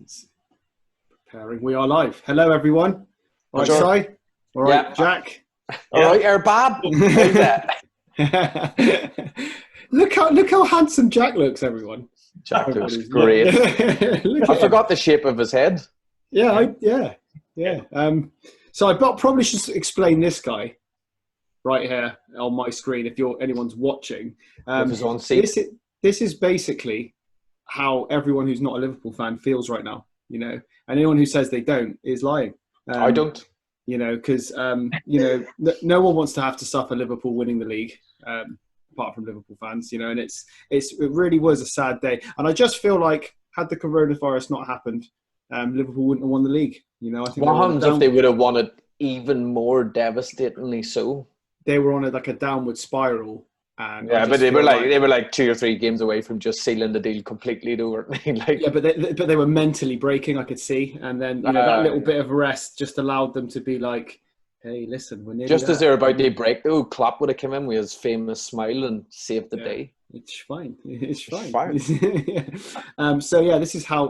It's preparing. We are live. Hello, everyone. All right, Si. All right, Jack. All right, Bob. How's that? Look how handsome Jack looks, everyone. Jack looks great. I forgot the shape of his head. Yeah. So I probably should explain this guy right here on my screen if anyone's watching. With his own seat. This is basically how everyone who's not a Liverpool fan feels right now, you know. And anyone who says they don't is lying. I don't. You know, because no one wants to have to suffer Liverpool winning the league, apart from Liverpool fans, you know. And it really was a sad day. And I just feel like had the coronavirus not happened, Liverpool wouldn't have won the league. You know, I think. What happens if they would have won it even more devastatingly so? They were on a downward spiral. And but they were like 2 or 3 games away from just sealing the deal completely, though. But they were mentally breaking, I could see, and then that little bit of rest just allowed them to be like, "Hey, listen, we're nearly just there." As they're about to break, though, Klopp would have come in with his famous smile and saved the day. It's fine. It's fine.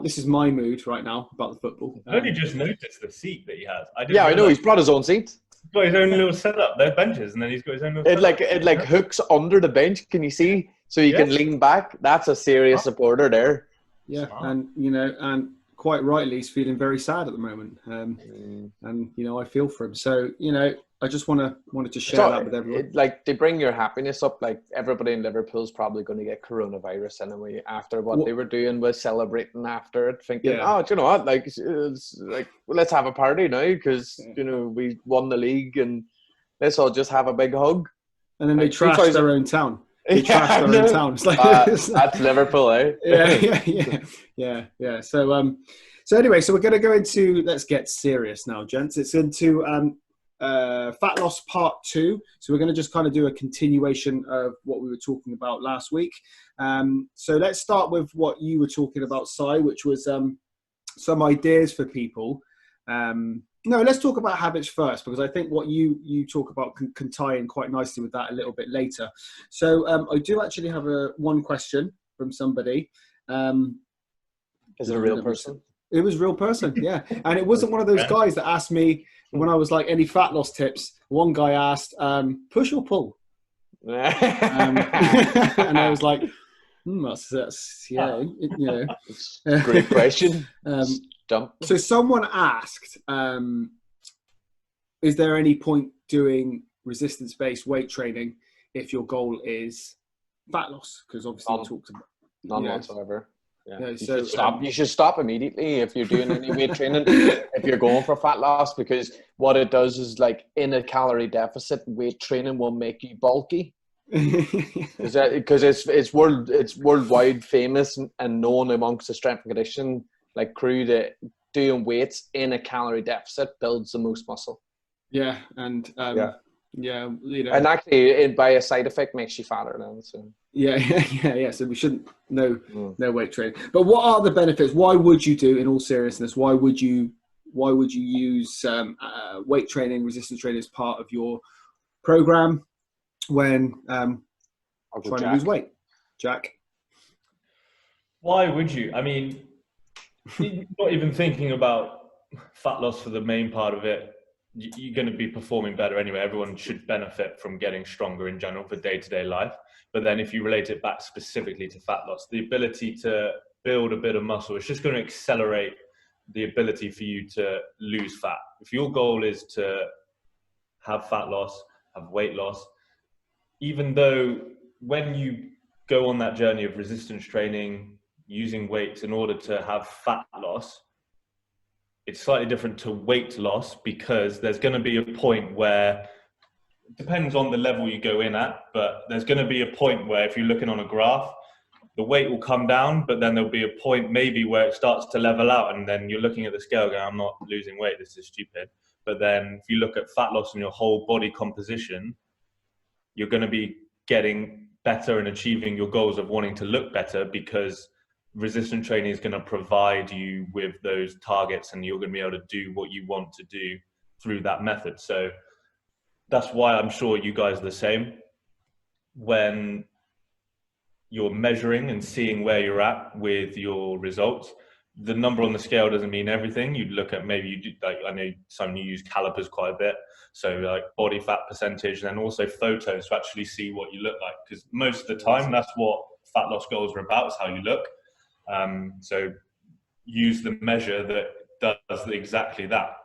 This is my mood right now about the football. I only just noticed the seat that he has. I know he's brought his own seat. He's got his own little setup. There's benches, and then he's got his own little. It hooks under the bench. Can you see? So you can lean back. That's a serious supporter there. Yeah, and and quite rightly, he's feeling very sad at the moment. And I feel for him. So I just wanted to share that with everyone. They bring your happiness up. Like everybody in Liverpool's probably going to get coronavirus anyway after what they were doing was celebrating after it, thinking, do you know what? Let's have a party now because we won the league and let's all just have a big hug. And then they trashed their own town. They trashed their own town. It's like that's Liverpool, eh? Yeah. So anyway, so we're going to go into. Let's get serious now, gents. It's into. Fat loss part 2. So we're going to just kind of do a continuation of what we were talking about last week. So let's start with what you were talking about, Si, which was some ideas for people. No, let's talk about habits first, because I think what you talk about can tie in quite nicely with that a little bit later. So I do actually have one question from somebody. Is it a real person? It was a real person, yeah. And it wasn't one of those guys that asked me when I was like, any fat loss tips. One guy asked, push or pull? And I was like, that's great question. So someone asked, is there any point doing resistance-based weight training if your goal is fat loss? Because obviously we talked about none whatsoever. Yeah. So you should stop immediately if you're doing any weight training, if you're going for fat loss, because what it does is, like, in a calorie deficit, weight training will make you bulky. Because it's worldwide famous and known amongst the strength and conditioning crew that doing weights in a calorie deficit builds the most muscle. Yeah, and and actually, by a side effect, makes you fatter then. So. Yeah. So we shouldn't no weight training. But what are the benefits? Why would you do, in all seriousness? Why would you use weight training, resistance training as part of your program when trying to lose weight, Jack? Why would you? I mean, not even thinking about fat loss for the main part of it. You're going to be performing better anyway. Everyone should benefit from getting stronger in general for day-to-day life. But then if you relate it back specifically to fat loss, the ability to build a bit of muscle, it's just going to accelerate the ability for you to lose fat. If your goal is to have fat loss, have weight loss, even though when you go on that journey of resistance training, using weights in order to have fat loss, it's slightly different to weight loss, because there's going to be a point where, it depends on the level you go in at, but there's going to be a point where if you're looking on a graph, the weight will come down, but then there'll be a point maybe where it starts to level out, and then you're looking at the scale going, I'm not losing weight, this is stupid. But then if you look at fat loss and your whole body composition, you're going to be getting better and achieving your goals of wanting to look better, because resistance training is going to provide you with those targets, and you're going to be able to do what you want to do through that method. So that's why I'm sure you guys are the same. When you're measuring and seeing where you're at with your results, the number on the scale doesn't mean everything. You'd look at, maybe you do, like, I know some you use calipers quite a bit, so like body fat percentage, and then also photos to actually see what you look like, because most of the time that's what fat loss goals are about, is how you look. So use the measure that does exactly that.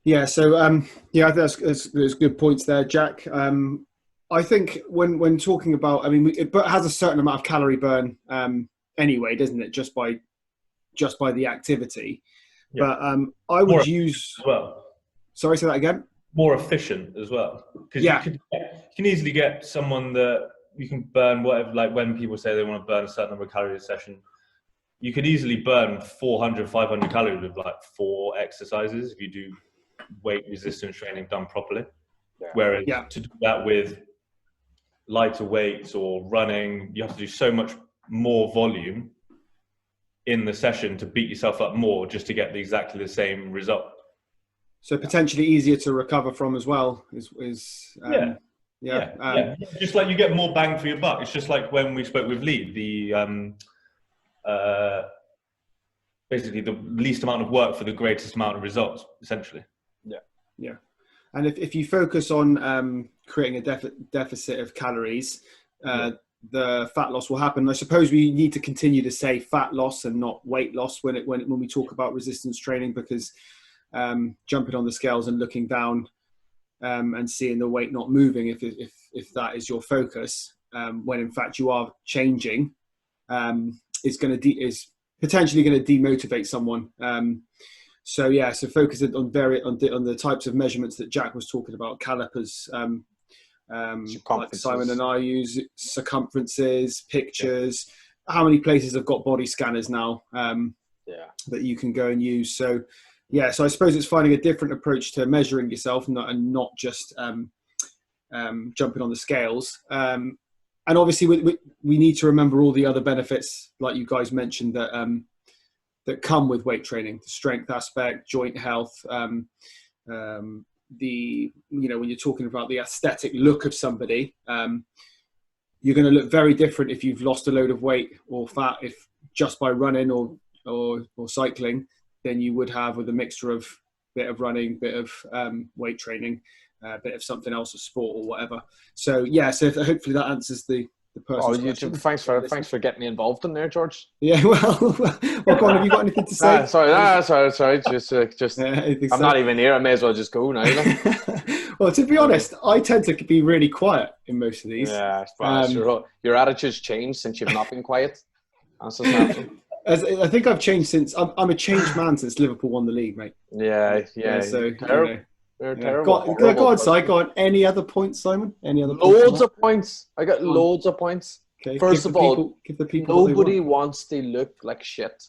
Yeah, so yeah, there's good points there, Jack. I think when talking about, I mean, it has a certain amount of calorie burn anyway, doesn't it? Just by the activity. Yeah. But I would use as well. Sorry, say that again. More efficient as well, because you can easily get someone that you can burn whatever. Like when people say they want to burn a certain number of calories a session, you could easily burn 400, 500 calories with like 4 exercises if you do weight resistance training done properly. Whereas to do that with lighter weights or running, you have to do so much more volume in the session to beat yourself up more just to get exactly the same result. So potentially easier to recover from as well is just like you get more bang for your buck. It's just like when we spoke with Lee, the basically the least amount of work for the greatest amount of results, essentially. Yeah. And if you focus on creating a deficit of calories, the fat loss will happen. I suppose we need to continue to say fat loss and not weight loss when we talk about resistance training, because jumping on the scales and looking down and seeing the weight not moving, if that is your focus, when in fact you are changing, is potentially going to demotivate someone. So focusing on the types of measurements that Jack was talking about, calipers, like Simon and I use, circumferences, pictures. How many places have got body scanners now that you can go and use? So so I suppose it's finding a different approach to measuring yourself and not just jumping on the scales. And obviously we need to remember all the other benefits, like you guys mentioned, that come with weight training: the strength aspect, joint health, when you're talking about the aesthetic look of somebody, you're going to look very different if you've lost a load of weight or fat, if just by running or cycling, than you would have with a mixture of bit of running, bit of weight training, bit of something else, a sport or whatever. So hopefully that answers the person's question. Thanks for getting me involved in there, George. Yeah, well, go on, have you got anything to say? Sorry. Just I'm not even here. I may as well just go now. Well, to be honest, I tend to be really quiet in most of these. Yeah, your attitude's changed since you've not been quiet. That's just natural. I think I've changed since I'm a changed man since Liverpool won the league, mate. Yeah. So terrible. They're terrible. Go on. Any other points, Simon? Any other loads of points? I got loads of points. Okay. First of all, give the people nobody wants to look like shit.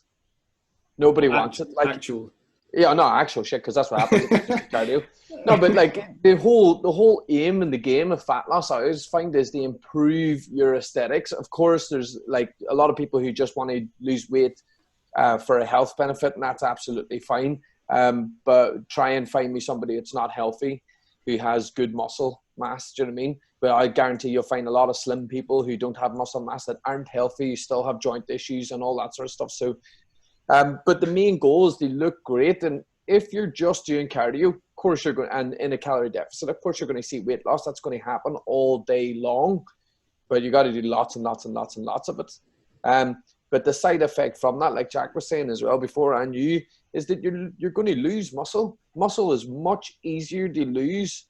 Nobody wants it. Like actual. Yeah, no, actual shit, because that's what happens if you do cardio. No, but like the whole aim in the game of fat loss, I always find, is to improve your aesthetics. Of course, there's like a lot of people who just want to lose weight for a health benefit, and that's absolutely fine. But try and find me somebody that's not healthy, who has good muscle mass. Do you know what I mean? But I guarantee you'll find a lot of slim people who don't have muscle mass, that aren't healthy, still have joint issues and all that sort of stuff. So, but the main goal is to look great. And if you're just doing cardio, of course you're going, and in a calorie deficit, of course you're going to see weight loss. That's going to happen all day long. But you got to do lots and lots and lots and lots of it. But the side effect from that, like Jack was saying as well before, and you, is that you're going to lose muscle. Muscle is much easier to lose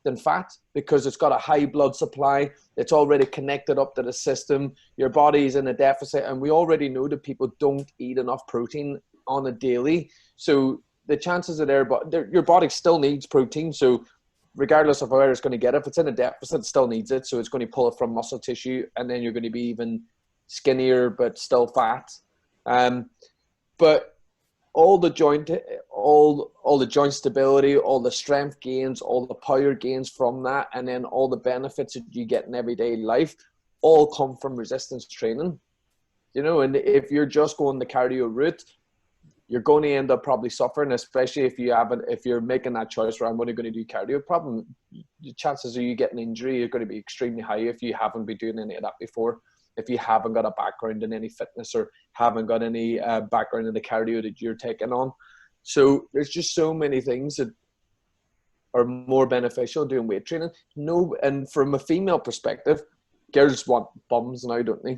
than fat, because it's got a high blood supply. It's already connected up to the system. Your body's in a deficit, and we already know that people don't eat enough protein on a daily. So the chances are there, but your body still needs protein. So regardless of where it's going to get it, if it's in a deficit, it still needs it. So it's going to pull it from muscle tissue, and then you're going to be even skinnier but still fat. But all the joint stability, all the strength gains, all the power gains from that, and then all the benefits that you get in everyday life, all come from resistance training. You know, and if you're just going the cardio route, you're going to end up probably suffering, especially if you're making that choice where I'm only going to do cardio. The chances of you getting injury are going to be extremely high if you haven't been doing any of that before. if you haven't got a background in any fitness or haven't got any background in the cardio that you're taking on. So there's just so many things that are more beneficial doing weight training. No, and from a female perspective, girls want bums now, don't they?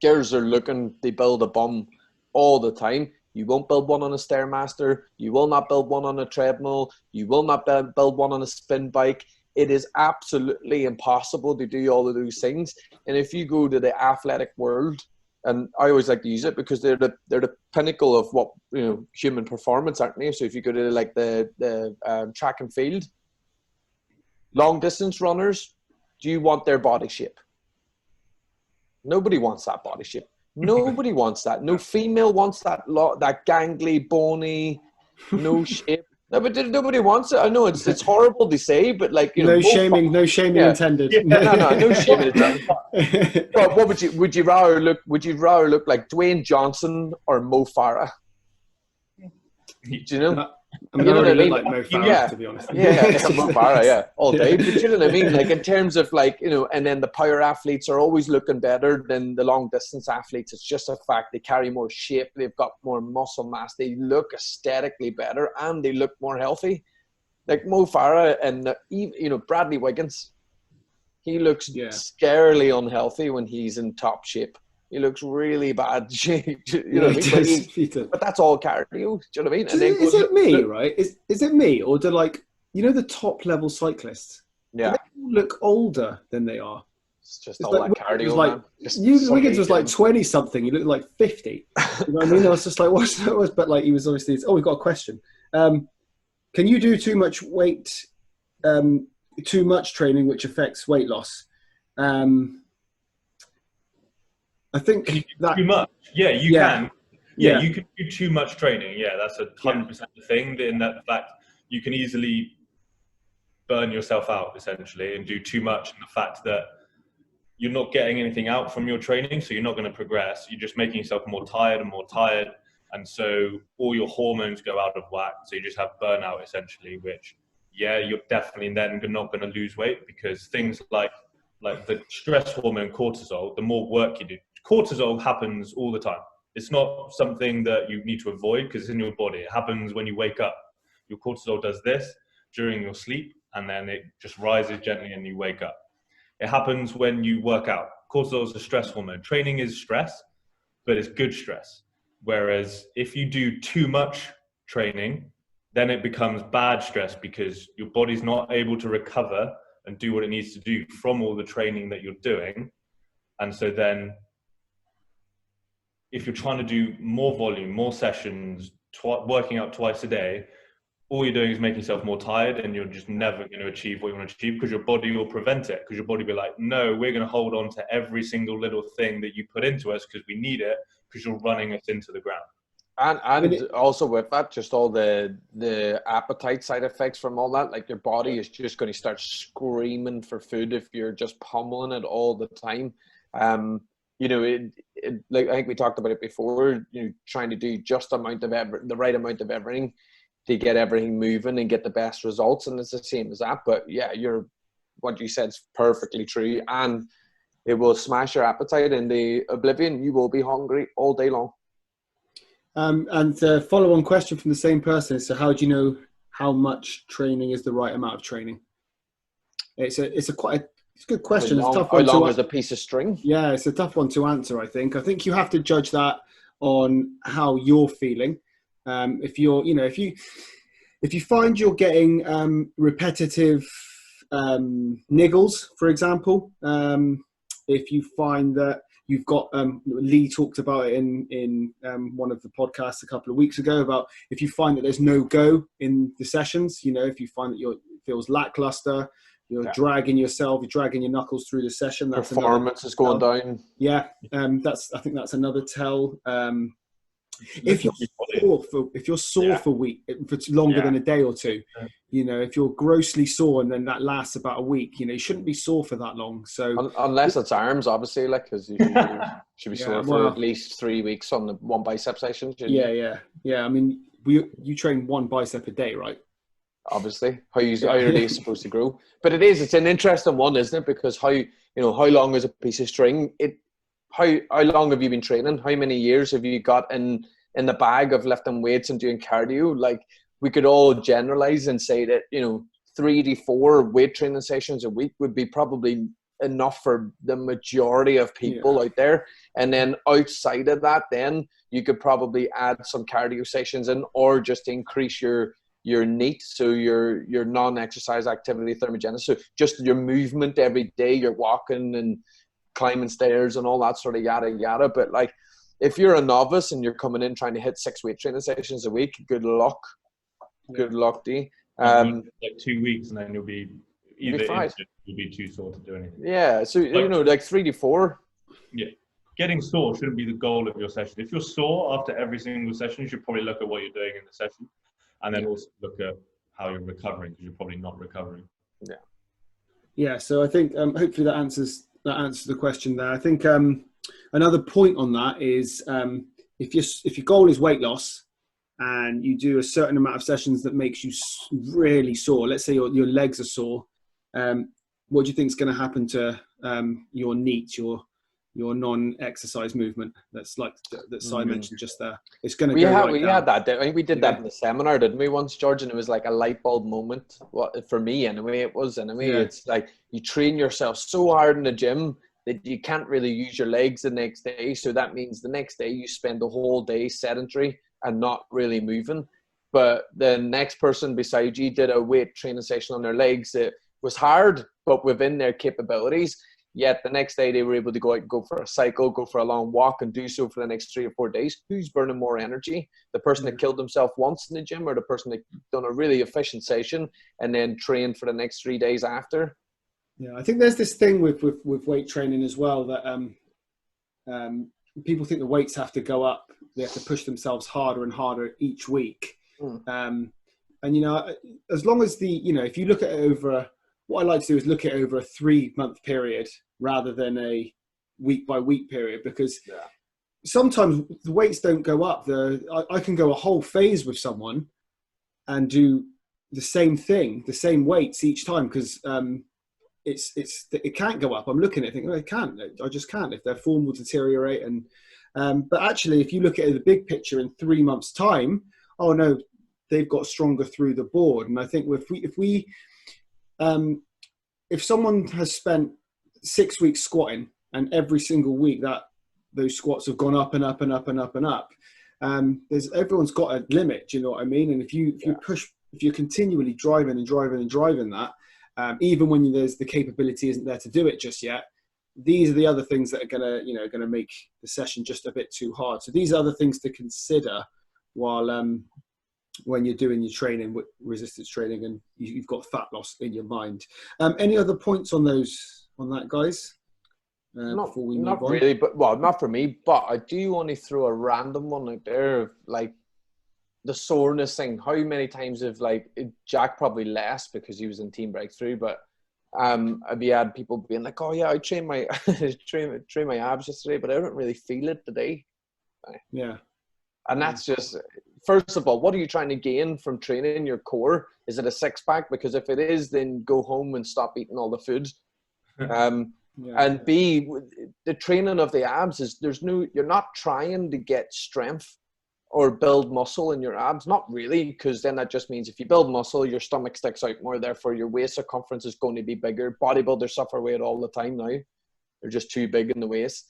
Girls are looking, they build a bum all the time. You won't build one on a Stairmaster. You will not build one on a treadmill. You will not build one on a spin bike. It is absolutely impossible to do all of those things. And if you go to the athletic world, and I always like to use it because they're the pinnacle of what, you know, human performance, aren't they? So if you go to like the track and field, long distance runners, do you want their body shape? Nobody wants that body shape. Nobody wants that. No female wants that gangly, bony, no shape. No, but nobody wants it. I know it's horrible to say, but like, you know, no shaming intended. No shaming intended. But what would you rather look like Dwayne Johnson or Mo Farah? Do you know? I mean, I already look like Mo Farah, to be honest. Mo Farah, all day. But you know what I mean? Like in terms of like, you know, and then the power athletes are always looking better than the long distance athletes. It's just a fact. They carry more shape. They've got more muscle mass. They look aesthetically better and they look more healthy. Like Mo Farah and you know, Bradley Wiggins, he looks scarily unhealthy when he's in top shape. He looks really bad shape. You know what I mean? But that's all cardio. Do you know what I mean? And is it me, right? Is it me, or do, like, you know, the top level cyclists? Yeah. Do they look older than they are? It's just all like, that cardio. Like, Wiggins was like 20 something. He looked like 50. You know what I mean? I was just like, what's that? But like, he was obviously. Oh, we've got a question. Can you do too much weight, too much training, which affects weight loss? I think that too much. Yeah, you can. Yeah, you can do too much training. Yeah, that's 100% the thing. In that fact, you can easily burn yourself out essentially and do too much. And the fact that you're not getting anything out from your training, so you're not going to progress. You're just making yourself more tired and more tired, and so all your hormones go out of whack. So you just have burnout essentially. Which, you're definitely then not going to lose weight because things like the stress hormone cortisol, the more work you do. Cortisol happens all the time. It's not something that you need to avoid because it's in your body. It happens when you wake up. Your cortisol does this during your sleep, and then it just rises gently and you wake up. It happens when you work out. Cortisol is a stress hormone. Training is stress, but it's good stress. Whereas if you do too much training, then it becomes bad stress because your body's not able to recover and do what it needs to do from all the training that you're doing. And so then if you're trying to do more volume, more sessions, working out twice a day, all you're doing is making yourself more tired, and you're just never going to achieve what you want to achieve because your body will prevent it. Because your body will be like, no, we're going to hold on to every single little thing that you put into us because we need it because you're running us into the ground. And also with that, just all the appetite side effects from all that, like your body is just going to start screaming for food if you're just pummeling it all the time. You know, like I think we talked about it before, you know, trying to do just the right amount of everything to get everything moving and get the best results. And it's the same as that. But yeah, what you said is perfectly true. And it will smash your appetite into oblivion. You will be hungry all day long. And follow-on question from the same person. So how do you know how much training is the right amount of training? It's a good question. It's a tough one. How long is a piece of string? Yeah, it's a tough one to answer, I think. I think you have to judge that on how you're feeling. If you find you're getting repetitive niggles, for example, if you find that you've got Lee talked about it in one of the podcasts a couple of weeks ago about if you find that there's no go in the sessions, you know, if you find that it feels lackluster, you're dragging yourself, you're dragging your knuckles through the session. That's performance is going down. Yeah, I think that's another tell. If you're sore for week for longer than a day or two, you know, if you're grossly sore and then that lasts about a week, you know, you shouldn't be sore for that long. So unless it's arms, obviously, like because you should be sore for at least 3 weeks on the one bicep session. Yeah. I mean, you train one bicep a day, right? Obviously, how your day is supposed to grow, but it's an interesting one, isn't it? Because how you know, how long is a piece of string? How long have you been training? How many years have you got in the bag of lifting weights and doing cardio? Like, we could all generalize and say that, you know, 3 to 4 weight training sessions a week would be probably enough for the majority of people out there. And then outside of that, then you could probably add some cardio sessions in, or just increase your NEAT, so your non-exercise activity thermogenesis, so just your movement every day, you're walking and climbing stairs and all that sort of yada yada. But like, if you're a novice and you're coming in trying to hit 6 weight training sessions a week, good luck. Good luck, D. Like 2 weeks, and then you'll be either fine. You'll be too sore to do anything. Yeah, so you know, like 3 to 4. Yeah, getting sore shouldn't be the goal of your session. If you're sore after every single session, you should probably look at what you're doing in the session, and then also look at how you're recovering, because you're probably not recovering. Yeah. Yeah. So I think hopefully that answers the question there. I think another point on that is if your goal is weight loss, and you do a certain amount of sessions that makes you really sore, let's say your legs are sore, what do you think is going to happen to your NEAT, your non-exercise movement? That's like that Si mentioned just there. It's going to go we down. had that. I think we did that in the seminar, didn't we, once, George? And it was like a light bulb moment. For me, anyway, it was. Anyway, it's like you train yourself so hard in the gym that you can't really use your legs the next day. So that means the next day you spend the whole day sedentary and not really moving. But the next person beside you did a weight training session on their legs. It was hard, but within their capabilities. Yet the next day they were able to go out and go for a cycle, go for a long walk, and do so for the next 3 or 4 days. Who's burning more energy? The person that killed himself once in the gym, or the person that done a really efficient session and then trained for the next 3 days after? Yeah, I think there's this thing with weight training as well, that people think the weights have to go up. They have to push themselves harder and harder each week. And, you know, as long as if you look at it over, what I like to do is look at it over a 3-month period rather than a week by week period, because sometimes the weights don't go up. I can go a whole phase with someone and do the same thing, the same weights each time, because it can't go up. I'm looking at it thinking, it can't. I just can't. If their form will deteriorate. And but actually, if you look at the big picture in 3 months' time, oh no, they've got stronger through the board. And I think if someone has spent 6 weeks squatting, and every single week those squats have gone up and up and up and up and up, everyone's got a limit. Do you know what I mean? And if you're continually driving and driving and driving that, even when the capability isn't there to do it just yet, these are the other things that are gonna make the session just a bit too hard. So these are other things to consider while when you're doing your training, with resistance training, and you've got fat loss in your mind. Any other points on that, guys? Before we move on? Really, but not for me. But I do want to throw a random one out there, like the soreness thing. How many times have Jack, probably less because he was in Team Breakthrough, but have you had people being like, "Oh yeah, I trained my train my abs yesterday, but I don't really feel it today." Yeah, and that's just, first of all, what are you trying to gain from training your core? Is it a 6-pack? Because if it is, then go home and stop eating all the food. And B, the training of the abs is you're not trying to get strength or build muscle in your abs. Not really, because then that just means if you build muscle, your stomach sticks out more, therefore your waist circumference is going to be bigger. Bodybuilders suffer with it all the time now. They're just too big in the waist.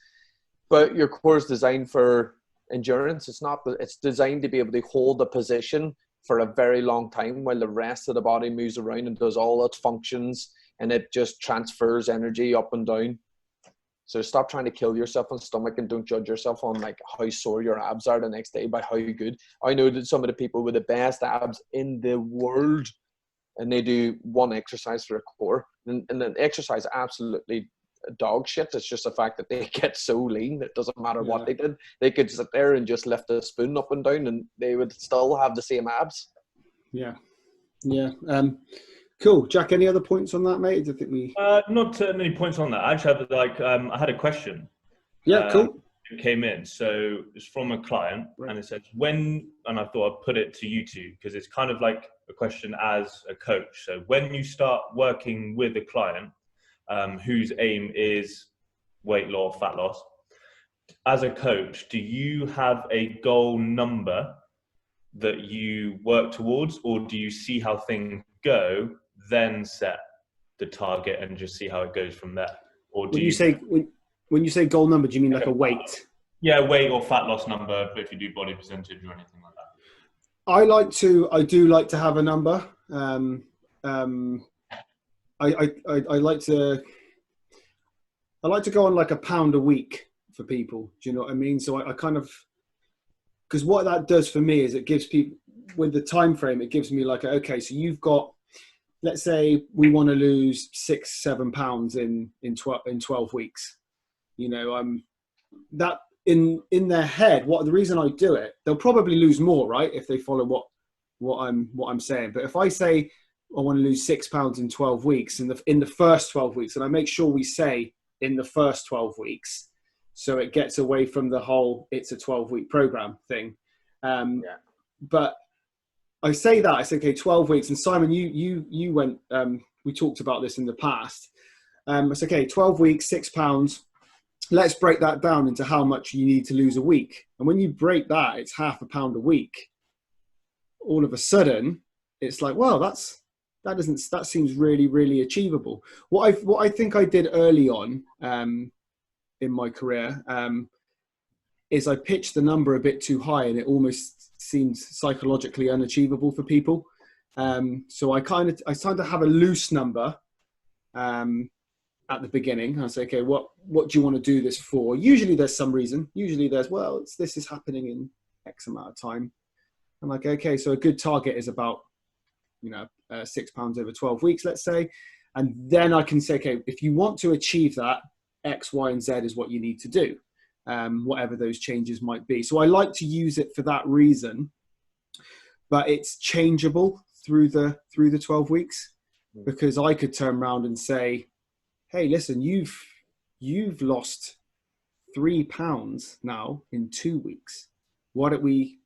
But your core is designed for endurance. It's designed to be able to hold a position for a very long time while the rest of the body moves around and does all its functions, and it just transfers energy up and down. So stop trying to kill yourself on stomach, and don't judge yourself on how sore your abs are the next day by how good. I know that some of the people with the best abs in the world, and they do one exercise for a core, and the exercise absolutely dog shit. It's just the fact that they get so lean, it doesn't matter what they did. They could sit there and just lift a spoon up and down and they would still have the same abs. Cool. Jack, any other points on that, mate? I think we not many points on that. I actually had I had a question. Cool. It came in, so it's from a client, and it says and I thought I'd put it to you two, because it's kind of like a question as a coach. So when you start working with a client, whose aim is weight loss, fat loss. As a coach, do you have a goal number that you work towards, or do you see how things go, then set the target and just see how it goes from there? Or do when you say goal number, do you mean like a weight? Yeah, weight or fat loss number, if you do body percentage or anything like that. I do like to have a number. I like to go on like a pound a week for people. Do you know what I mean? So I kind of, because what that does for me is it gives people, with the time frame, it gives me like, okay, so you've got, let's say we want to lose 6-7 pounds in 12 weeks. You know, that in their head, the reason I do it, they'll probably lose more, right, if they follow what I'm saying. But if I say I want to lose 6 pounds in 12 weeks, in the first 12 weeks, and I make sure we say in the first 12 weeks, so it gets away from the whole it's a 12-week program thing. But I say that, I say, okay, 12 weeks. And Simon, you went, we talked about this in the past. I said, okay, 12 weeks, 6 pounds. Let's break that down into how much you need to lose a week. And when you break that, it's £0.5 pound a week. All of a sudden, it's like, well, that seems really, really achievable. What I think I did early on in my career is I pitched the number a bit too high, and it almost seemed psychologically unachievable for people. So I kind of have a loose number at the beginning. I say, okay, what do you want to do this for? Usually there's some reason. Usually there's, well, this is happening in X amount of time. I'm like, okay, so a good target is about, 6 pounds over 12 weeks, let's say. And then I can say, okay, if you want to achieve that, X, Y, and Z is what you need to do, whatever those changes might be. So I like to use it for that reason, but it's changeable through the 12 weeks, because I could turn around and say, hey, listen, you've lost 3 pounds now in 2 weeks. Why don't we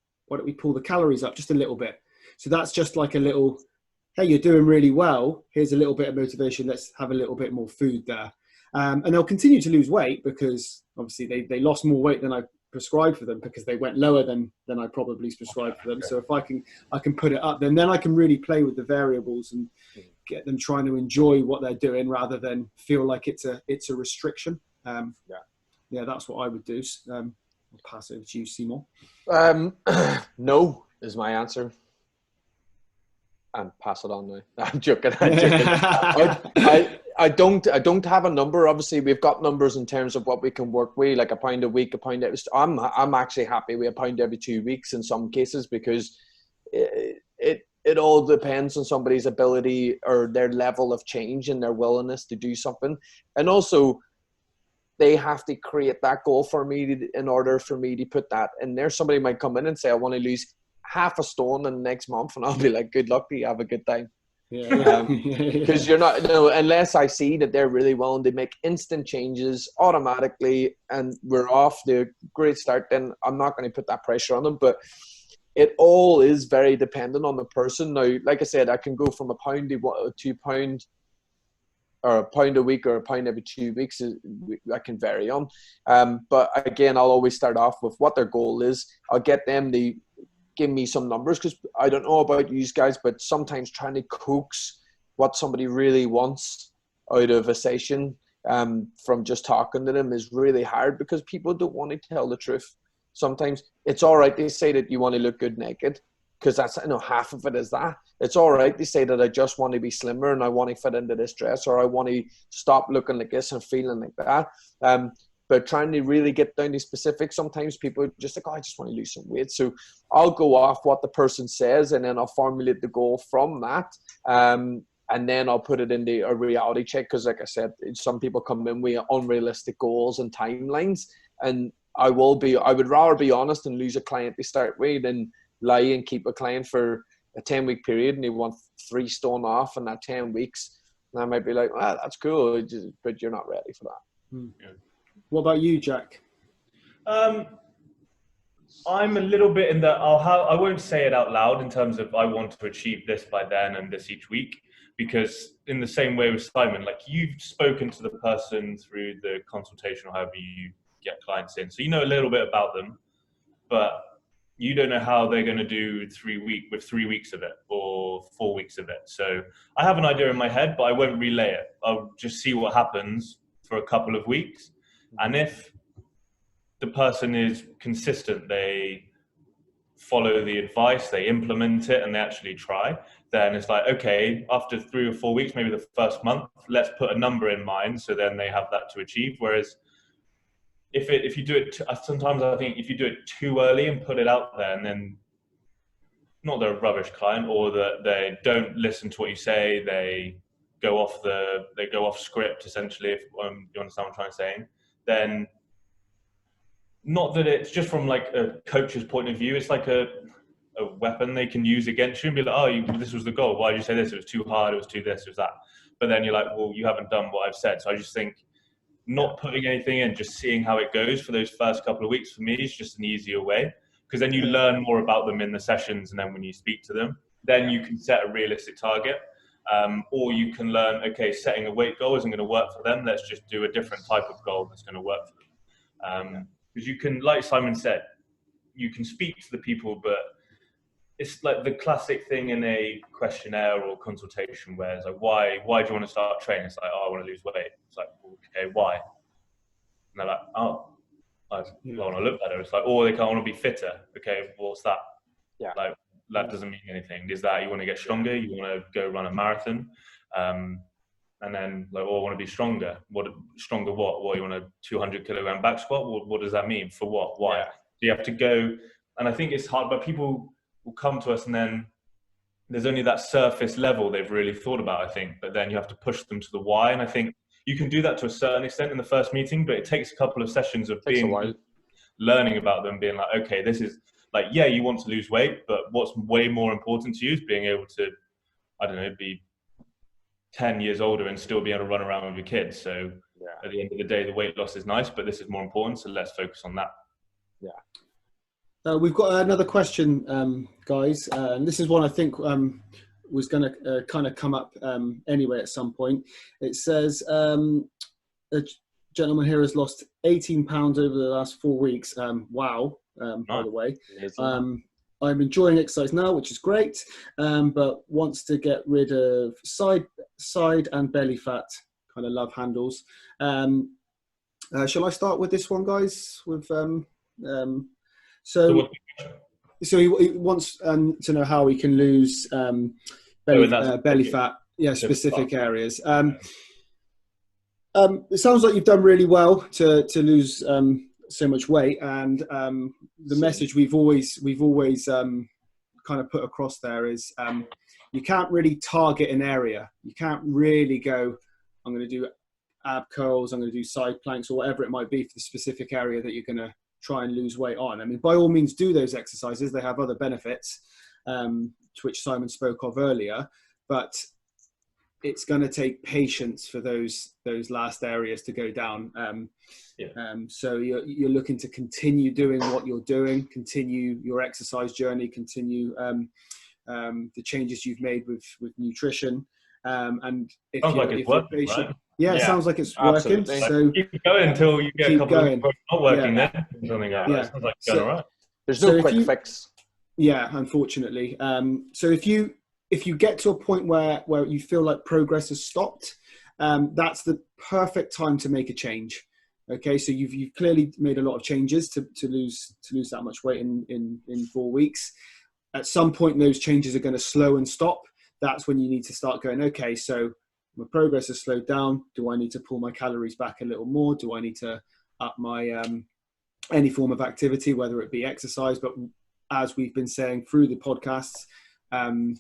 pull the calories up just a little bit? So that's just like a little, hey, you're doing really well. Here's a little bit of motivation. Let's have a little bit more food there. And they'll continue to lose weight, because obviously they lost more weight than I prescribed for them, because they went lower than I probably prescribed for them. So if I can put it up, then I can really play with the variables and get them trying to enjoy what they're doing, rather than feel like it's a restriction. Yeah, that's what I would do. I'll pass over to you, Seymour. No is my answer. And pass it on now. I'm joking. I don't have a number. Obviously, we've got numbers in terms of what we can work with, like £1 a week, I'm actually happy with £1 every 2 weeks in some cases, because it all depends on somebody's ability or their level of change and their willingness to do something. And also, they have to create that goal for me in order for me to put that in there. Somebody might come in and say, I want to lose half a stone in the next month, and I'll be like, good luck to you, have a good time. Because you're not, unless I see that they're really willing to make instant changes automatically and we're off to a great start, then I'm not going to put that pressure on them. But it all is very dependent on the person. Now, like I said, I can go from £1 to £2, or £1 a week, or £1 every 2 weeks. I can vary on. But again, I'll always start off with what their goal is. I'll get them to give me some numbers, because I don't know about you guys, but sometimes trying to coax what somebody really wants out of a session from just talking to them is really hard, because people don't want to tell the truth. Sometimes it's all right to say that you want to look good naked, because that's, half of it is that. It's all right to say that I just want to be slimmer and I want to fit into this dress, or I want to stop looking like this and feeling like that. But trying to really get down to specifics, sometimes people are just like, I just want to lose some weight. So I'll go off what the person says, and then I'll formulate the goal from that. And then I'll put it into a reality check, because like I said, some people come in with unrealistic goals and timelines. And I would rather be honest and lose a client to start with than lie and keep a client for a 10-week period and they want 3 stone off in that 10 weeks. And I might be like, well, that's cool, but you're not ready for that. Yeah. What about you, Jack? I'm a little bit in that I won't say it out loud in terms of I want to achieve this by then and this each week, because in the same way with Simon, like you've spoken to the person through the consultation or however you get clients in. So you know a little bit about them, but you don't know how they're going to do 3 weeks of it or 4 weeks of it. So I have an idea in my head, but I won't relay it. I'll just see what happens for a couple of weeks. And if the person is consistent, they follow the advice, they implement it, and they actually try, then it's like, okay, after 3 or 4 weeks, maybe the first month, let's put a number in mind. So then they have that to achieve. Whereas if you do it, sometimes I think if you do it too early and put it out there, and then not they're a rubbish client or that they don't listen to what you say, they go off script essentially. If you understand what I'm trying to say, then not that it's just from like a coach's point of view, it's like a weapon they can use against you and be like, oh, this was the goal. Why did you say this? It was too hard. It was too this. It was that. But then you're like, well, you haven't done what I've said. So I just think not putting anything in, just seeing how it goes for those first couple of weeks for me is just an easier way, because then you learn more about them in the sessions, and then when you speak to them, then you can set a realistic target, or you can learn, okay, setting a weight goal isn't going to work for them. Let's just do a different type of goal that's going to work for them. Because you can, like Simon said, you can speak to the people, but it's like the classic thing in a questionnaire or consultation where it's like, why do you want to start training? It's like, oh, I want to lose weight. It's like, okay, why? And they're like, oh, I want to look better. It's like, oh, they can't want to be fitter. Okay, what's that? Yeah. Like, that doesn't mean anything. Is that you want to get stronger? You want to go run a marathon? And then like, oh, I want to be stronger. Stronger what? What, you want a 200 kilogram back squat? What does that mean? For what? Why? Yeah. So you have to go, and I think it's hard, but people will come to us and then there's only that surface level they've really thought about, I think, but then you have to push them to the why. And I think you can do that to a certain extent in the first meeting, but it takes a couple of sessions of learning about them, being like, okay, this is like, yeah, you want to lose weight, but what's way more important to you is being able to, I don't know, be 10 years older and still be able to run around with your kids. So at the end of the day, the weight loss is nice, but this is more important. So let's focus on that. Yeah. We've got another question, guys. This is one I think was going to kind of come up anyway at some point. It says, a gentleman here has lost 18 pounds over the last 4 weeks. Wow, by the way. I'm enjoying exercise now, which is great, but wants to get rid of side and belly fat, kind of love handles. Shall I start with this one, guys? With So he wants to know how he can lose belly fat, specific areas. It sounds like you've done really well to lose so much weight, and the message we've always kind of put across there is you can't really target an area. You can't really go, I'm going to do ab curls, I'm going to do side planks, or whatever it might be for the specific area that you're going to try and lose weight on. I mean, by all means do those exercises. They have other benefits, to which Simon spoke of earlier, but it's going to take patience for those last areas to go down. So you're looking to continue doing what you're doing, continue your exercise journey, continue the changes you've made with nutrition. And if you're working, patient, right? it sounds like it's working. So keep going until you get a couple of not working there. Something like that. Sounds like it's going all right. There's no quick fix. Yeah, unfortunately. So if you get to a point where you feel like progress has stopped, that's the perfect time to make a change. Okay, so you've clearly made a lot of changes to lose that much weight in 4 weeks. At some point, those changes are going to slow and stop. That's when you need to start going, okay, so my progress has slowed down. Do I need to pull my calories back a little more? Do I need to up my any form of activity, whether it be exercise? But as we've been saying through the podcasts, the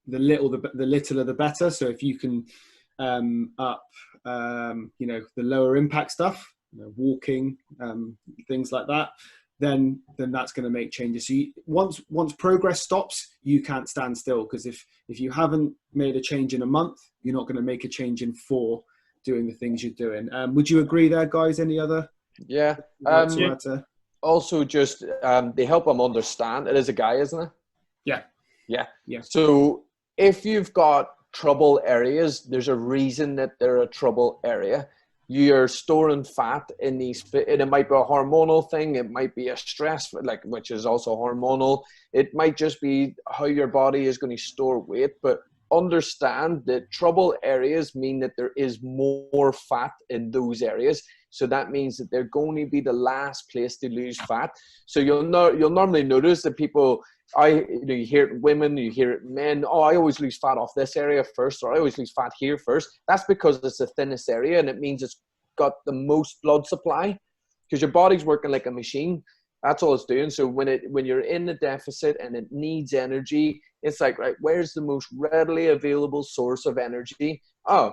littler the better. So if you can up the lower impact stuff, walking, things like that, then that's going to make changes. So once progress stops, you can't stand still, because if you haven't made a change in a month, you're not going to make a change in 4 doing the things you're doing. Would you agree there, guys? Any other? Yeah. Also, just they help them understand. It is a guy, isn't it? Yeah. So if you've got trouble areas, there's a reason that they're a trouble area. You're storing fat in these, and it might be a hormonal thing, it might be a stress, like, which is also hormonal. It might just be how your body is going to store weight, but understand that trouble areas mean that there is more fat in those areas. So that means that they're going to be the last place to lose fat. So you'll normally notice that people, you hear it women, you hear it men, oh, I always lose fat off this area first, or I always lose fat here first. That's because it's the thinnest area, and it means it's got the most blood supply, because your body's working like a machine. That's all it's doing. So when you're in the deficit and it needs energy, it's like, right, where's the most readily available source of energy? Oh,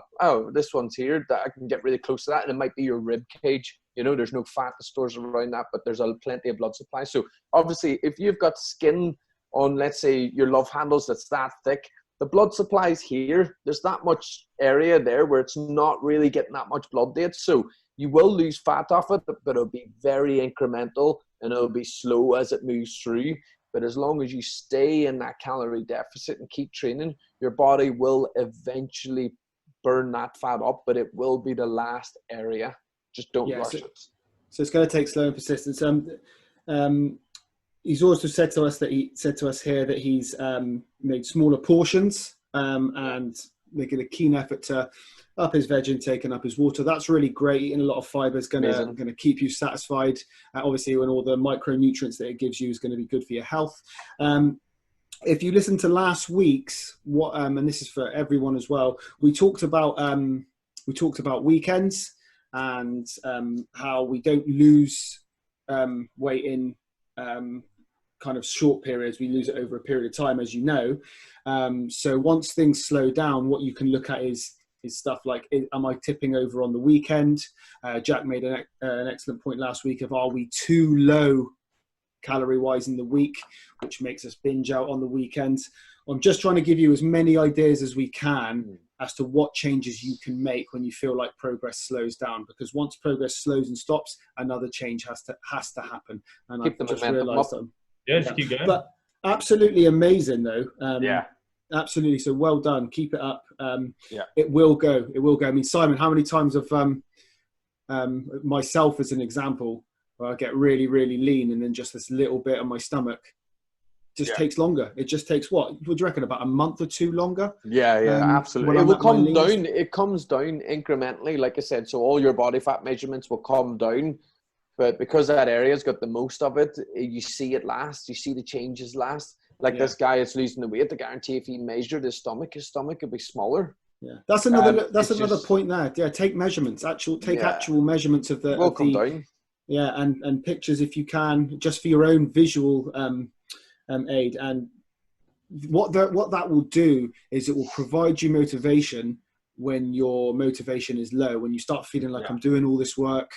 this one's here. That I can get really close to that, and it might be your rib cage. There's no fat that stores around that, but there's plenty of blood supply. So obviously, if you've got skin on, let's say, your love handles that's that thick, the blood supply's here. There's that much area there where it's not really getting that much blood to it. So you will lose fat off it, but it'll be very incremental and it'll be slow as it moves through. But as long as you stay in that calorie deficit and keep training, your body will eventually burn that fat up, but it will be the last area. Just don't rush it. So it's going to take slow and persistence. He's also said to us here that he's made smaller portions and making a keen effort to up his veg intake and up his water. That's really great. Eating a lot of fiber is going to keep you satisfied. Obviously, when all the micronutrients that it gives you is going to be good for your health. If you listen to last week's, and this is for everyone as well, we talked about weekends and how we don't lose weight in kind of short periods. We lose it over a period of time, as you know. So once things slow down, what you can look at is stuff like, am I tipping over on the weekend? Jack made an excellent point last week of, are we too low calorie wise in the week, which makes us binge out on the weekends? I'm just trying to give you as many ideas as we can as to what changes you can make when you feel like progress slows down, because once progress slows and stops, another change has to happen. And I just realized that. Just keep going. But absolutely amazing though. Absolutely. So well done. Keep it up. It will go. I mean, Simon, how many times have myself as an example, where I get really, really lean and then just this little bit on my stomach takes longer. It just takes what do you reckon, about a month or two longer? Absolutely. It will come down. It comes down incrementally, like I said. So all your body fat measurements will come down. But because that area's got the most of it, you see it last. You see the changes last. Like this guy is losing the weight. I guarantee if he measured his stomach would be smaller. Yeah, that's another point there. Yeah, take measurements. Actual measurements of the. Will come down. Yeah, and pictures if you can, just for your own visual aid. And what that will do is it will provide you motivation when your motivation is low. When you start feeling like I'm doing all this work,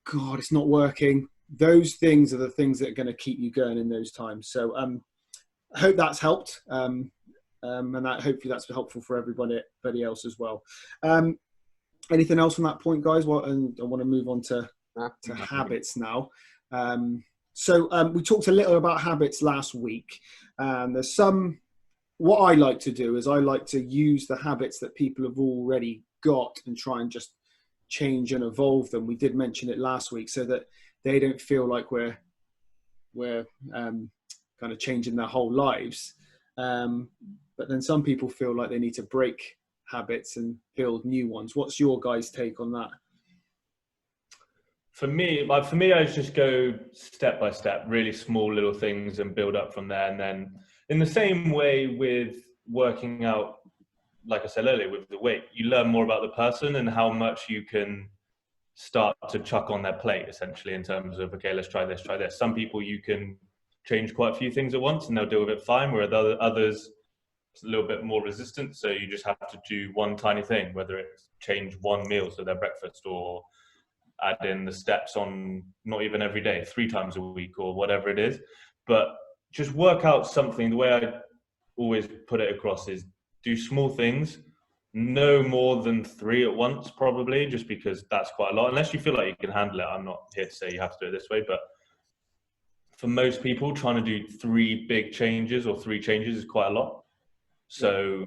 God, it's not working. Those things are the things that are going to keep you going in those times. So I hope that's helped. And that hopefully that's helpful for everybody else as well. Anything else on that point, guys? And I want to move on to habits now. So we talked a little about habits last week. There's what I like to do is I like to use the habits that people have already got and try and just change and evolve them. We did mention it last week, so that they don't feel like we're kind of changing their whole lives. But then some people feel like they need to break habits and build new ones. What's your guys' take on that? For me, I just go step by step, really small little things, and build up from there. And then in the same way with working out, like I said earlier, with the weight, you learn more about the person and how much you can start to chuck on their plate, essentially, in terms of, okay, let's try this. Some people you can change quite a few things at once and they'll deal with it fine, whereas others it's a little bit more resistant. So you just have to do one tiny thing, whether it's change one meal, so their breakfast, or add in the steps on not even every day, 3 times a week or whatever it is. But just work out something. The way I always put it across is do small things, no more than 3 at once, probably, just because that's quite a lot. Unless you feel like you can handle it. I'm not here to say you have to do it this way, but for most people, trying to do 3 big changes or 3 changes is quite a lot. So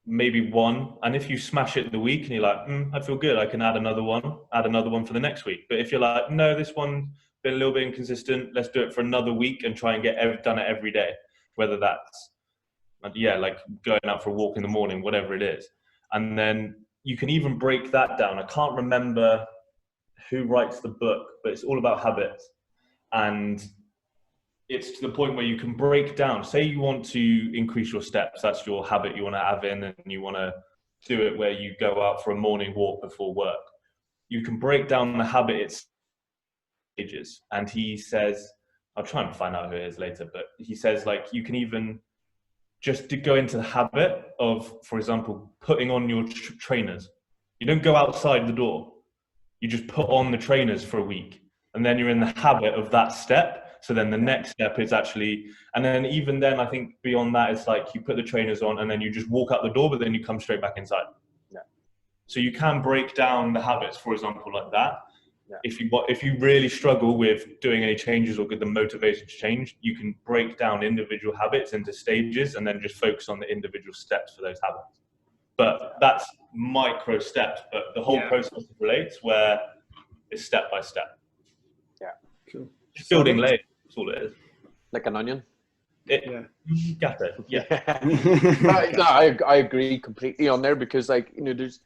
maybe one. And if you smash it the week and you're like, I feel good, I can add another one for the next week. But if you're like, no, this one's been a little bit inconsistent, let's do it for another week and try and done it every day, whether that's, like going out for a walk in the morning, whatever it is. And then you can even break that down. I can't remember who writes the book, but it's all about habits. And it's to the point where you can break down, say you want to increase your steps, that's your habit you want to have in, and you want to do it where you go out for a morning walk before work. You can break down the habit it's stages. And he says, I'll try and find out who it is later, but he says, like, you can even just to go into the habit of, for example, putting on your trainers. You don't go outside the door. You just put on the trainers for a week, and then you're in the habit of that step. So then the next step is actually, and then even then, I think beyond that, it's like you put the trainers on and then you just walk out the door, but then you come straight back inside. Yeah. So you can break down the habits, for example, like that. Yeah. If you really struggle with doing any changes or get the motivation to change, you can break down individual habits into stages and then just focus on the individual steps for those habits. But that's micro steps, but the whole process relates where it's step by step. Yeah. Cool. Just building layers, that's all it is. Like an onion. Got it. Yeah. I agree completely on there, because like, you know, there's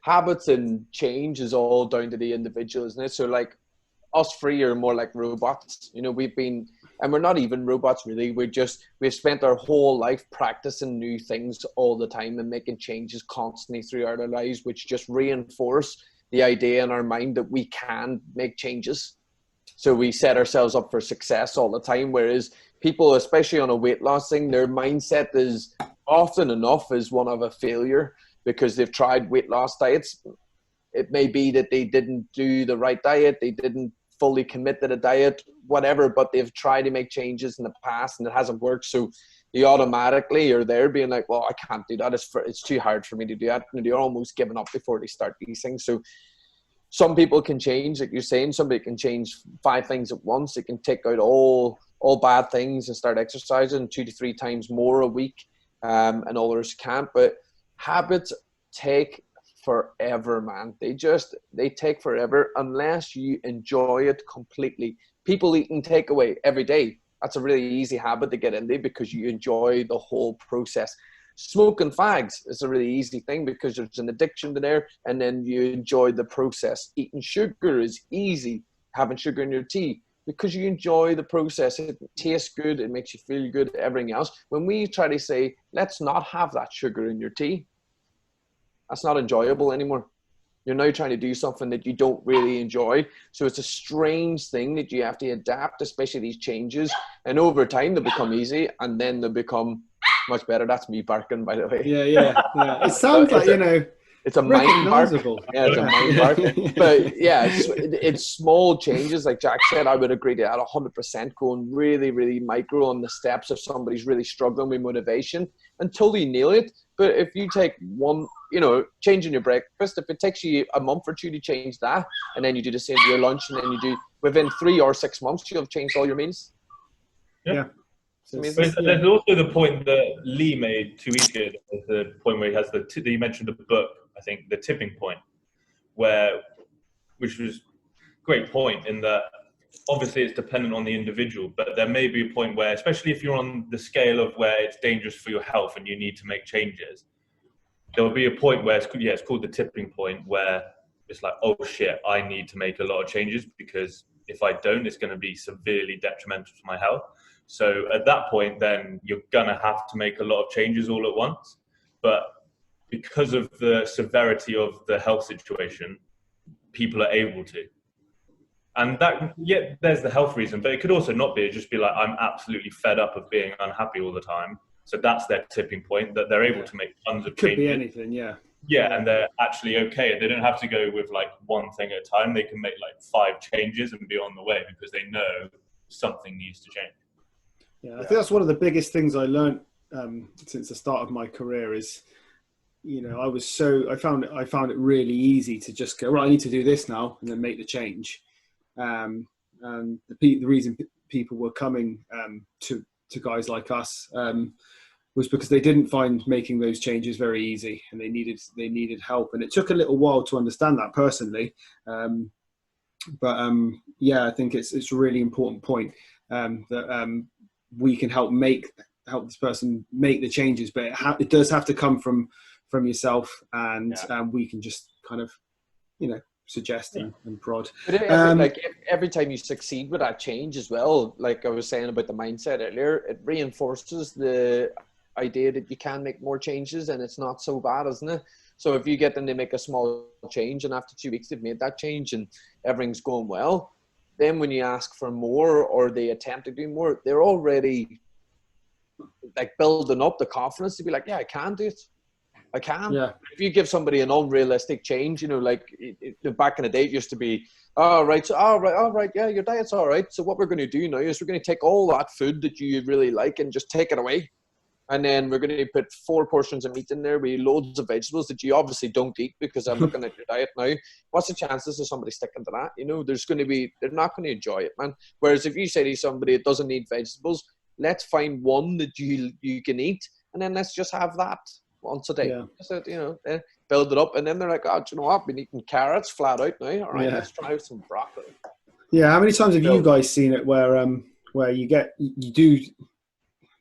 habits and change is all down to the individual, isn't it? So like us three are more like robots. You know, and we're not even robots really. We've spent our whole life practicing new things all the time and making changes constantly throughout our lives, which just reinforce the idea in our mind that we can make changes. So we set ourselves up for success all the time. Whereas people, especially on a weight loss thing, their mindset is often enough is one of a failure, because they've tried weight loss diets. It may be that they didn't do the right diet, they didn't fully commit to the diet, whatever, but they've tried to make changes in the past and it hasn't worked. So you automatically are there being like, well, I can't do that. It's too hard for me to do that. And they're almost giving up before they start these things. So some people can change, like you're saying, somebody can change 5 things at once. They can take out all bad things and start exercising 2 to 3 times more a week, and others can't. But habits take forever, man. They take forever unless you enjoy it completely. People eating takeaway every day, that's a really easy habit to get into because you enjoy the whole process. Smoking fags is a really easy thing because there's an addiction to there, and then you enjoy the process. Eating sugar is easy, having sugar in your tea, because you enjoy the process. It tastes good, it makes you feel good, everything else. When we try to say, let's not have that sugar in your tea, that's not enjoyable anymore. You're now trying to do something that you don't really enjoy. So it's a strange thing that you have to adapt, especially these changes. And over time, they become easy, and then they become much better. That's me barking, by the way. Yeah. It sounds like, it's a mind bark. Yeah, it's a mind bark. But yeah, it's small changes. Like Jack said, I would agree to that 100%, going really, really micro on the steps if somebody's really struggling with motivation until you nail it. But if you take one, changing your breakfast, if it takes you a month or 2 to change that, and then you do the same to your lunch, and then you do within 3 or 6 months, you'll have changed all your meals. Yeah. There's also the point that Lee made 2 weeks ago, the point where he has you mentioned the book, I think, The Tipping Point, which was a great point in that obviously it's dependent on the individual, but there may be a point where, especially if you're on the scale of where it's dangerous for your health and you need to make changes, there will be a point where it's called the tipping point, where it's like, oh shit, I need to make a lot of changes, because if I don't, it's going to be severely detrimental to my health. So at that point, then you're going to have to make a lot of changes all at once. But because of the severity of the health situation, people are able to. And there's the health reason, but it could also not be. It'd just be like, I'm absolutely fed up of being unhappy all the time. So that's their tipping point, that they're able to make tons of changes. Could be anything, yeah. Yeah, and they're actually okay. They don't have to go with like one thing at a time. They can make like 5 changes and be on the way because they know something needs to change. Yeah, I think that's one of the biggest things I learned since the start of my career is, I found it really easy to just go, right, I need to do this now, and then make the change. And the reason people were coming to guys like us was because they didn't find making those changes very easy, and they needed help. And it took a little while to understand that personally. Yeah, I think it's a really important point that we can help this person make the changes, but it does have to come from yourself, and we can just kind of, suggest and prod. But every time you succeed with that change as well, like I was saying about the mindset earlier, it reinforces the idea that you can make more changes and it's not so bad, isn't it? So if you get them to make a small change and after 2 weeks they've made that change and everything's going well, then when you ask for more or they attempt to do more, they're already like building up the confidence to be like, yeah, I can do it. I can. Yeah. If you give somebody an unrealistic change, like back in the day, it used to be, all right, yeah, your diet's all right. So what we're going to do now is we're going to take all that food that you really like and just take it away. And then we're going to put 4 portions of meat in there with loads of vegetables that you obviously don't eat because I'm looking at your diet now. What's the chances of somebody sticking to that? They're not going to enjoy it, man. Whereas if you say to somebody it doesn't need vegetables, let's find one that you can eat, and then let's just have that once a day. Yeah. So, build it up, and then they're like, oh, do you know what? Been eating carrots flat out now. All right, let's try some broccoli. Yeah, how many times have you guys seen it where you do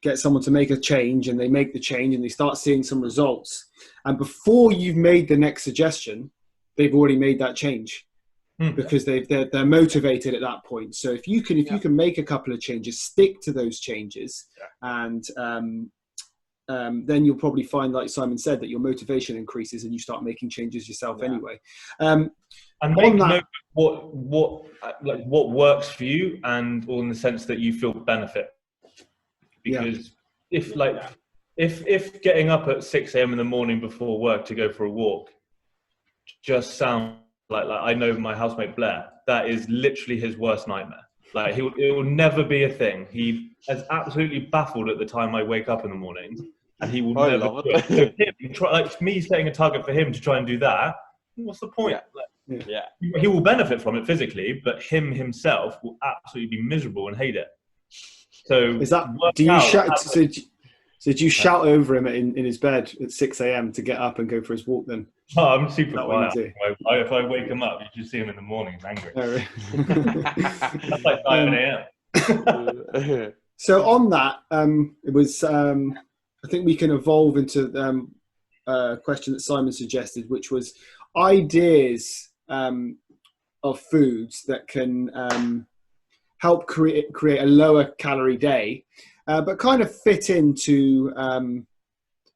get someone to make a change and they make the change and they start seeing some results, and before you've made the next suggestion, they've already made that change because they're motivated at that point. So if you can make a couple of changes, stick to those changes, and then you'll probably find, like Simon said, that your motivation increases and you start making changes yourself anyway. And make note of what works for you, and all in the sense that you feel benefit. Because if getting up at 6 a.m. in the morning before work to go for a walk just sounds like I know my housemate Blair, that is literally his worst nightmare. Like it will never be a thing. He is absolutely baffled at the time I wake up in the mornings, and he will never love it. Like me setting a target for him to try and do that. What's the point? Yeah. He will benefit from it physically, but himself will absolutely be miserable and hate it. So is that? Do you shout? So do you shout over him in his bed at 6 a.m. to get up and go for his walk then? Oh, I'm super quiet. If I wake him up, you just see him in the morning angry. Oh, really? That's like 5 a.m. So on that, it was. I think we can evolve into a question that Simon suggested, which was ideas of foods that can help create a lower calorie day, but kind of fit into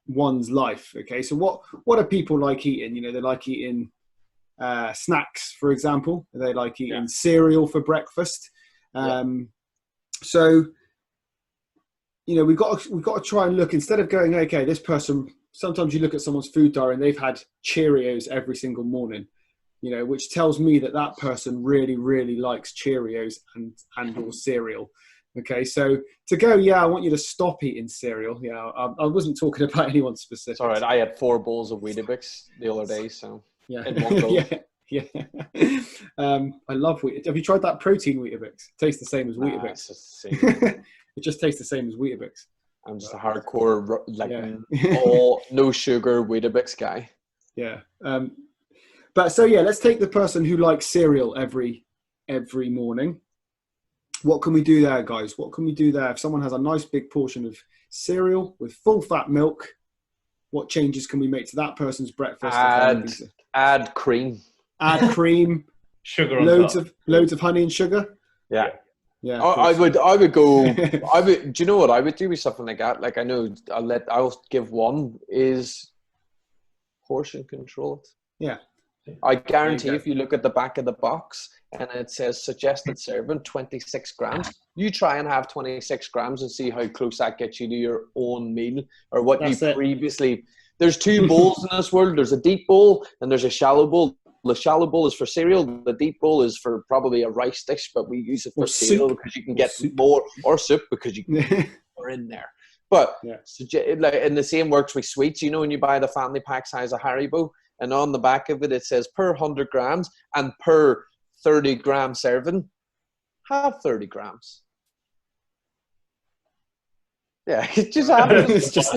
one's life. Okay, so what do people like eating? They like eating snacks, for example. They like eating cereal for breakfast. So we've got to try and look, instead of going, okay, this person. Sometimes you look at someone's food diary and they've had Cheerios every single morning, which tells me that person really, really likes Cheerios and or cereal. Okay, so to go, I want you to stop eating cereal. I wasn't talking about anyone specific. It's all right. I had 4 bowls of Weetabix the other day, so in one go. I love Weetabix. Have you tried that protein Weetabix? It tastes the same as Weetabix. It just tastes the same as Weetabix. I'm just a hardcore, all no sugar Weetabix guy. Yeah. But so, let's take the person who likes cereal every morning. What can we do there, guys? What can we do there? If someone has a nice big portion of cereal with full fat milk, what changes can we make to that person's breakfast? Add cream. Add cream. Sugar on loads of honey and sugar. Yeah. Yeah, I would go. Do you know what I would do with something like that? Like, I know I'll give one is portion control it. Yeah. I guarantee if you look at the back of the box and it says suggested serving 26 grams, you try and have 26 grams and see how close that gets you to your own meal or what previously. There's 2 bowls in this world. There's a deep bowl and there's a shallow bowl. The shallow bowl is for cereal. The deep bowl is for probably a rice dish, but we use it for cereal because you can get more, or soup because you can get more in there. But and the same works with sweets. When you buy the family pack size of Haribo, and on the back of it says per 100 grams and per 30 gram serving, have 30 grams. Yeah, just have It's just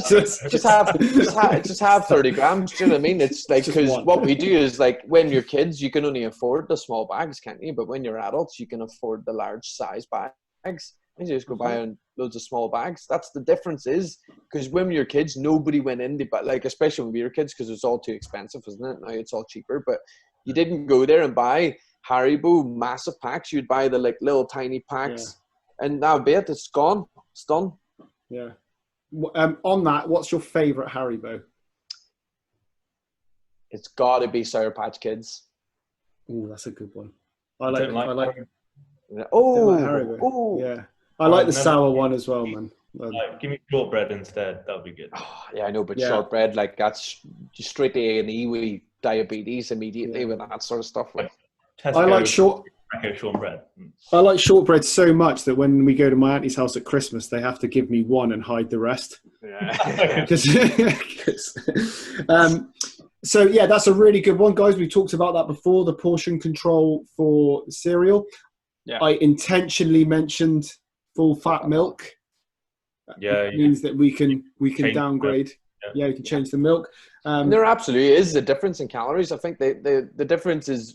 have 30 grams. Do you know what I mean? It's like, Just because one. what we do is, like, when you're kids, you can only afford the small bags, can't you? But when you're adults, you can afford the large size bags. And you just go buy loads of small bags. That's the difference, is because when we were kids, nobody went in, but like, especially when we were kids, because it's all too expensive, isn't it? Now it's all cheaper, but you didn't go there and buy Haribo massive packs. You'd buy the like little tiny packs, and now be it. It's gone. It's done. Yeah. On that, what's your favourite Haribo? It's got to be Sour Patch Kids. Oh, that's a good one. I like Haribo. Oh, Yeah. I like the sour one as well, man. Give me shortbread instead. That'll be good. Oh, yeah, I know, but shortbread, like, that's just straight to A&E with diabetes immediately with that sort of stuff. Like, Tesco, I like shortbread. I like shortbread so much that when we go to my auntie's house at Christmas, they have to give me one and hide the rest. yeah. So yeah, that's a really good one, guys. We talked about that before, the portion control for cereal. Yeah. I intentionally mentioned full fat milk. Yeah, means that we can change downgrade. Yeah, you can change the milk. There absolutely is a difference in calories. I think the difference is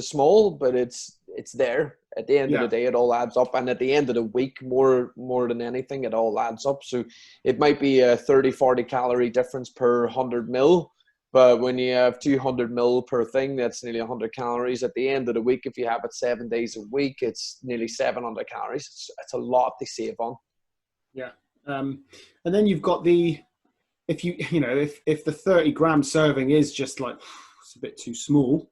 small, but it's there. At the end of the day, it all adds up, and at the end of the week, more than anything, it all adds up. So it might be a 30-40 calorie difference per 100 mil, but when you have 200 mil per thing, that's nearly 100 calories. At the end of the week, if you have it 7 days a week, it's nearly 700 calories. It's a lot to save on. Yeah, and then you've got if the 30 gram serving is just like, it's a bit too small,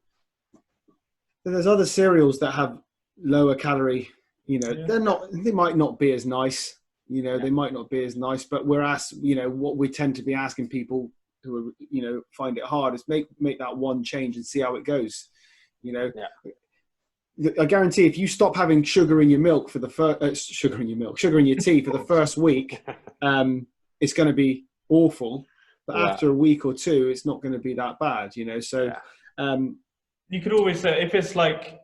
then there's other cereals that have lower calorie. They might not be as nice. They might not be as nice, but what we tend to be asking people who are, find it hard is make that one change and see how it goes. I guarantee if you stop having sugar in your milk for the first sugar in your tea for the first week, it's going to be awful. But after a week or two, it's not going to be that bad. So you could always say, if it's like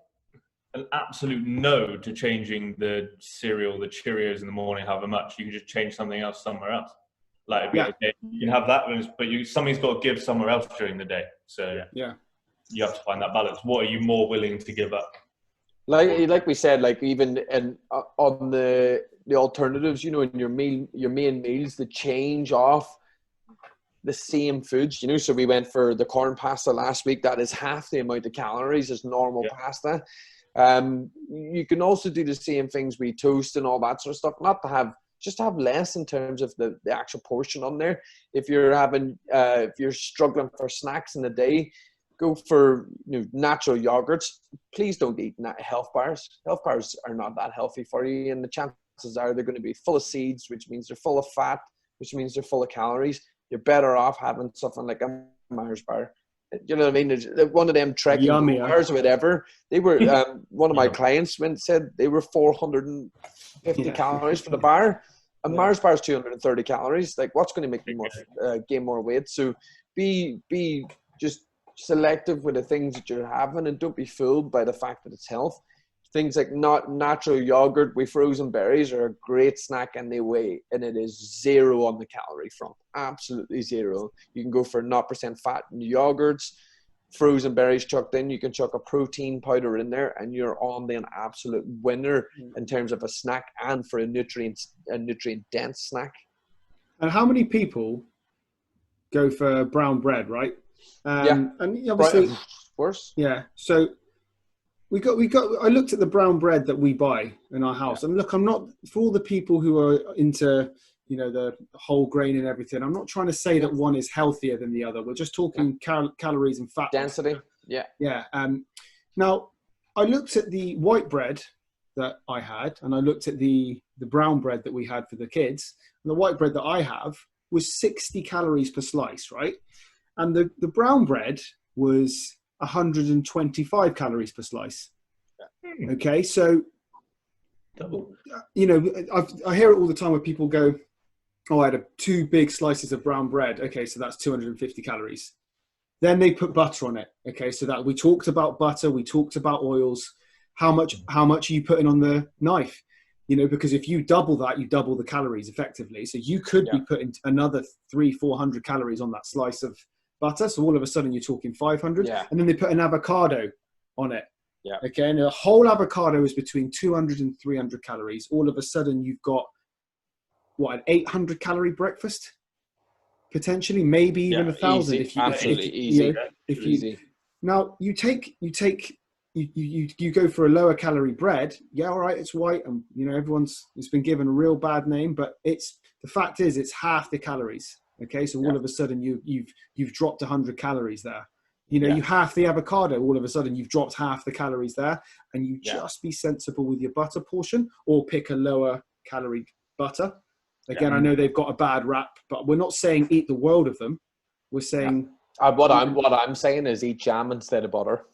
an absolute no to changing the cereal, the Cheerios in the morning, however much, you can just change something else somewhere else. Like, okay, you can have that, but something's got to give somewhere else during the day. So you have to find that balance. What are you more willing to give up? Like we said, like, even on the alternatives, in your main meals, the change off the same foods, so we went for the corn pasta last week. That is half the amount of calories as normal pasta. You can also do the same things with toast and all that sort of stuff, not to have, just have less in terms of the actual portion on there. If you're struggling for snacks in the day, go for natural yogurts. Please don't eat health bars. Health bars are not that healthy for you, and the chances are they're going to be full of seeds, which means they're full of fat, which means they're full of calories. You're better off having something like a Mars bar. You know what I mean? One of them trekking bars or whatever. They were one of my clients said they were 450 calories for the bar. A Mars bar is 230 calories. Like, what's going to make you gain more weight? So be just selective with the things that you're having, and don't be fooled by the fact that it's health. Things like not natural yogurt with frozen berries are a great snack, and it is zero on the calorie front. Absolutely zero. You can go for 0% fat yogurts, frozen berries chucked in. You can chuck a protein powder in there, and you're on the an absolute winner in terms of a snack and for a nutrient dense snack. And how many people go for brown bread, right? And obviously, worse. Yeah. So we got. I looked at the brown bread that we buy in our house, and look, I'm not, for all the people who are into the whole grain and everything, I'm not trying to say that one is healthier than the other. We're just talking calories and fat density. Yeah. Now, I looked at the white bread that I had, and I looked at the brown bread that we had for the kids. And the white bread that I have was 60 calories per slice, right? And the brown bread was 125 calories per slice. Okay, so double. I hear it all the time where people go, "Oh, I had 2 big slices of brown bread." Okay, so that's 250 calories. Then they put butter on it. Okay, so that we talked about butter, we talked about oils. How much are you putting on the knife? You know, because if you double that, you double the calories effectively. So you could be putting another 300-400 calories on that slice of butter. So all of a sudden you're talking 500. Yeah. And then they put an avocado on it. Yeah. Okay. And a whole avocado is between 200 and 300 calories. All of a sudden you've got an 800 calorie breakfast, potentially, maybe even 1,000. Easy. If you, absolutely if, easy. you know, if you, easy. Now you go for a lower calorie bread. Yeah, all right, it's white, and you know it's been given a real bad name, but the fact is it's half the calories. Okay, so all of a sudden you've dropped 100 calories there. You know, you half the avocado, all of a sudden you've dropped half the calories there, and you just be sensible with your butter portion, or pick a lower calorie butter. Again, I know they've got a bad rap, but we're not saying eat the world of them. We're saying what I'm saying is eat jam instead of butter.